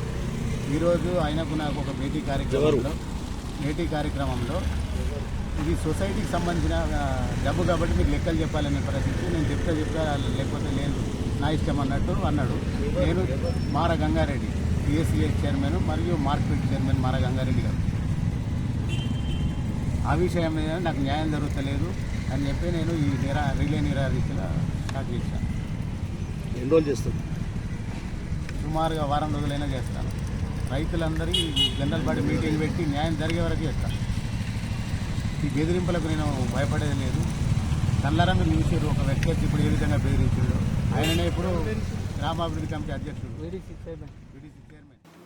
ఈరోజు ఆయనకు నాకు ఒక భేటీ కార్యక్రమంలో ఇది సొసైటీకి సంబంధించిన డబ్బు కాబట్టి మీకు లెక్కలు చెప్పాలనే పరిస్థితి. నేను చెప్తా లేకపోతే లేదు నా ఇష్టం అన్నాడు. నేను మార గంగారెడ్డి పిఎస్సిఎస్ చైర్మన్ మరియు మార్కెట్ చైర్మన్ మార గంగారెడ్డి గారు ఆ విషయం మీద నాకు న్యాయం జరుగుతలేదు అని చెప్పి నేను ఈ రిలే నిరాదీక్ష స్టార్ట్ చేశాను. ఎన్ని రోజులు చేస్తాను? సుమారుగా వారం రోజులైనా చేస్తాను. రైతులందరికీ జనరల్ బాడీ మీటింగ్ పెట్టి న్యాయం జరిగే వరకు చేస్తాను. ఈ బెదిరింపులకు నేను భయపడేది లేదు. కళ్ళారా మీరు చూసారు ఒక వ్యక్తి వచ్చి ఇప్పుడు ఏ విధంగా బెదిరించాడు. ఆయననే ఇప్పుడు గ్రామాభివృద్ధి కమిటీ అధ్యక్షుడు వీడీసీ చైర్మన్.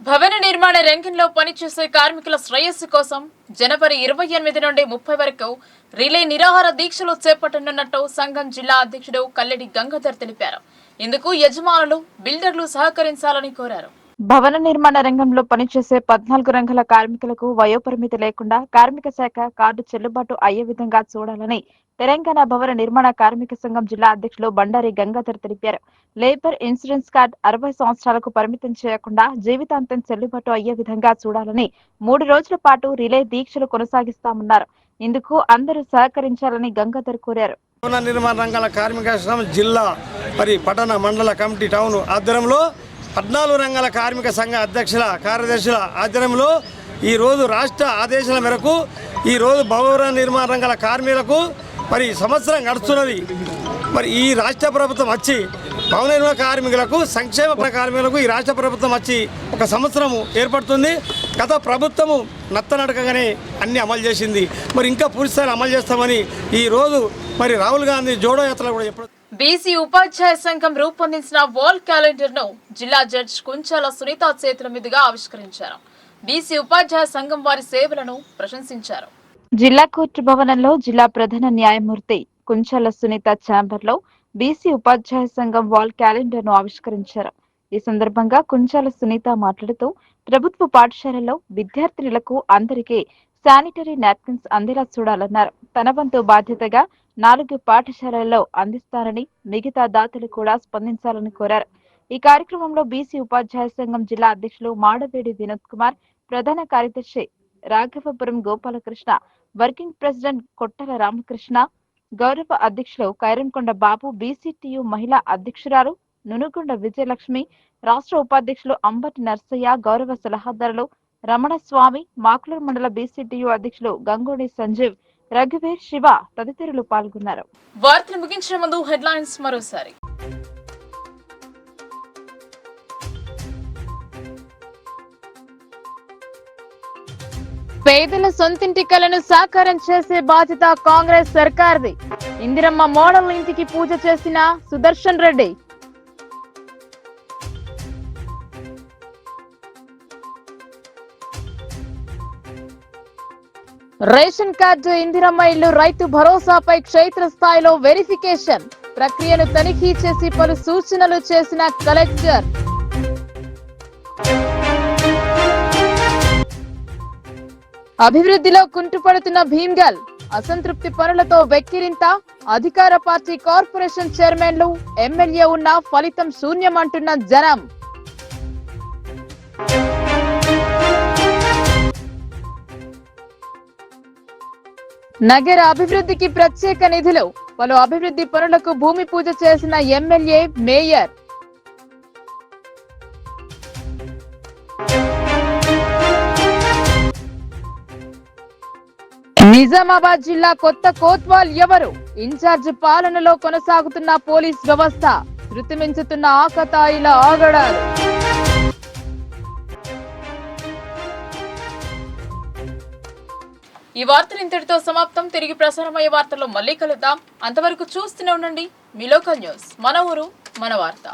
భవన నిర్మాణ రంగంలో పనిచేసే కార్మికుల శ్రేయస్సు కోసం జనవరి 28 నుండి 30 వరకు రిలే నిరాహార దీక్షలు చేపట్టనున్నట్టు సంఘం జిల్లా అధ్యక్షుడు కల్లెడి గంగాధర్ తెలిపారు. ఇందుకు యజమానులు, బిల్డర్లు సహకరించాలని కోరారు. భవన నిర్మాణ రంగంలో పనిచేసే 14 రంగాల కార్మికులకు వయోపరిమితి లేకుండా కార్మిక శాఖ కార్డు చెల్లుబాటు అయ్యే విధంగా చూడాలని తెలంగాణ భవన నిర్మాణ కార్మిక సంఘం జిల్లా అధ్యక్షులు బండారి గంగాధర్ తెలిపారు. లేబర్ ఇన్సూరెన్స్ కార్డు 60 సంవత్సరాలకు పరిమితం చేయకుండా జీవితాంతం చెల్లుబాటు అయ్యే విధంగా చూడాలని 3 రోజుల పాటు రిలే దీక్షలు కొనసాగిస్తామన్నారు. ఇందుకు అందరూ సహకరించాలని గంగాధర్ కోరారు. భవన నిర్మాణ రంగాల కార్మిక సంఘం జిల్లా పట్టణ మండల కమిటీ టౌన్ ఆధ్వర్యంలో 14 రంగాల కార్మిక సంఘ అధ్యక్షుల కార్యదర్శుల ఆధ్వర్యంలో ఈరోజు రాష్ట్ర ఆదేశాల మేరకు ఈరోజు భవన నిర్మాణ రంగాల కార్మికులకు సంవత్సరం గడుస్తున్నది. ఈ రాష్ట్ర ప్రభుత్వం వచ్చి భవన నిర్మాణ కార్మికులకు సంక్షేమ కార్మికులకు ఈ రాష్ట్ర ప్రభుత్వం వచ్చి ఒక సంవత్సరం ఏర్పడుతుంది. గత ప్రభుత్వము నత్తనడకగానే అన్ని అమలు చేసింది. ఇంకా పూర్తి స్థాయిలో అమలు చేస్తామని ఈరోజు రాహుల్ గాంధీ జోడో యాత్రలో కూడా చెప్పారు. బీసీ ఉపాధ్యాయ సంఘం రూపొందించిన వాల్ క్యాలెండర్ ను జిల్లా జడ్జి కుంచాల సునీత చేతుల మీదుగా ఆవిష్కరించారు. బీసీ ఉపాధ్యాయ సంఘం వారి సేవలను ప్రశంసించారు. జిల్లా కోర్టు భవనంలో జిల్లా ప్రధాన న్యాయమూర్తి కుంచాల సునీత ఛాంబర్ లో బీసీ ఉపాధ్యాయ సంఘం వాల్ క్యాలెండర్ ను ఆవిష్కరించారు. ఈ సందర్భంగా కుంచాల సునీత మాట్లాడుతూ ప్రభుత్వ పాఠశాలలో విద్యార్థినులకు అందరికీ శానిటరీ నాప్కిన్స్ అందేలా చూడాలన్నారు. తన వంతు బాధ్యతగా 4 పాఠశాలల్లో అందిస్తారని, మిగతా దాతలు కూడా స్పందించాలని కోరారు. ఈ కార్యక్రమంలో బీసీ ఉపాధ్యాయ సంఘం జిల్లా అధ్యక్షులు మాడవేడి వినోద్ కుమార్, ప్రధాన కార్యదర్శి రాఘవపురం గోపాలకృష్ణ, వర్కింగ్ ప్రెసిడెంట్ కొట్టల రామకృష్ణ, గౌరవ అధ్యక్షులు కైరంకొండ బాబు, బీసీటీయూ మహిళా అధ్యక్షురాలు నునుగొండ విజయలక్ష్మి, రాష్ట్ర ఉపాధ్యక్షులు అంబటి నర్సయ్య, గౌరవ సలహాదారులు రమణస్వామి, మాకులూరు మండల బీసీటీయూ అధ్యక్షులు గంగోడి సంజీవ్, రఘువీర్, శివ తదితరులు పాల్గొన్నారు. వార్తలు ముగించే ముందు హెడ్లైన్స్ మరోసారి. పేదల సొంతింటి కలను సాకారం చేసే బాధ్యత కాంగ్రెస్ సర్కార్ది. ఇందిరమ్మ మోడల్ ఇంటికి పూజ చేసిన సుదర్శన్ రెడ్డి. రేషన్ కార్డు, ఇందిరమ్మ ఇల్లు, రైతు భరోసాపై క్షేత్రస్థాయిలో వెరిఫికేషన్ ప్రక్రియను తనిఖీ చేసి పలు సూచనలు చేసిన కలెక్టర్. అభివృద్ధిలో కుంటుపడుతున్న భీమ్గల్, అసంతృప్తి పనులతో వెక్కిరింత, అధికార పార్టీ కార్పొరేషన్ చైర్మన్లు, ఎమ్మెల్యే ఉన్న ఫలితం శూన్యమంటున్న జనం. నగర అభివృద్ధికి ప్రత్యేక నిధులు, పలు అభివృద్ధి పనులకు భూమి పూజ చేసిన ఎమ్మెల్యే, మేయర్. నిజామాబాద్ జిల్లా కొత్త కోత్వాల్ ఎవరు? ఇన్ఛార్జ్ పాలనలో కొనసాగుతున్న పోలీస్ వ్యవస్థ, శృతి మించుతున్న ఆకతాయిల ఆగడాలు. ఈ వార్తలు ఇంతటితో సమాప్తం. తిరిగి ప్రసారమయ్యే వార్తల్లో మళ్ళీ కలుద్దాం. అంతవరకు చూస్తూనే ఉండండి మీ లోకల్ న్యూస్. మన ఊరు మన వార్త.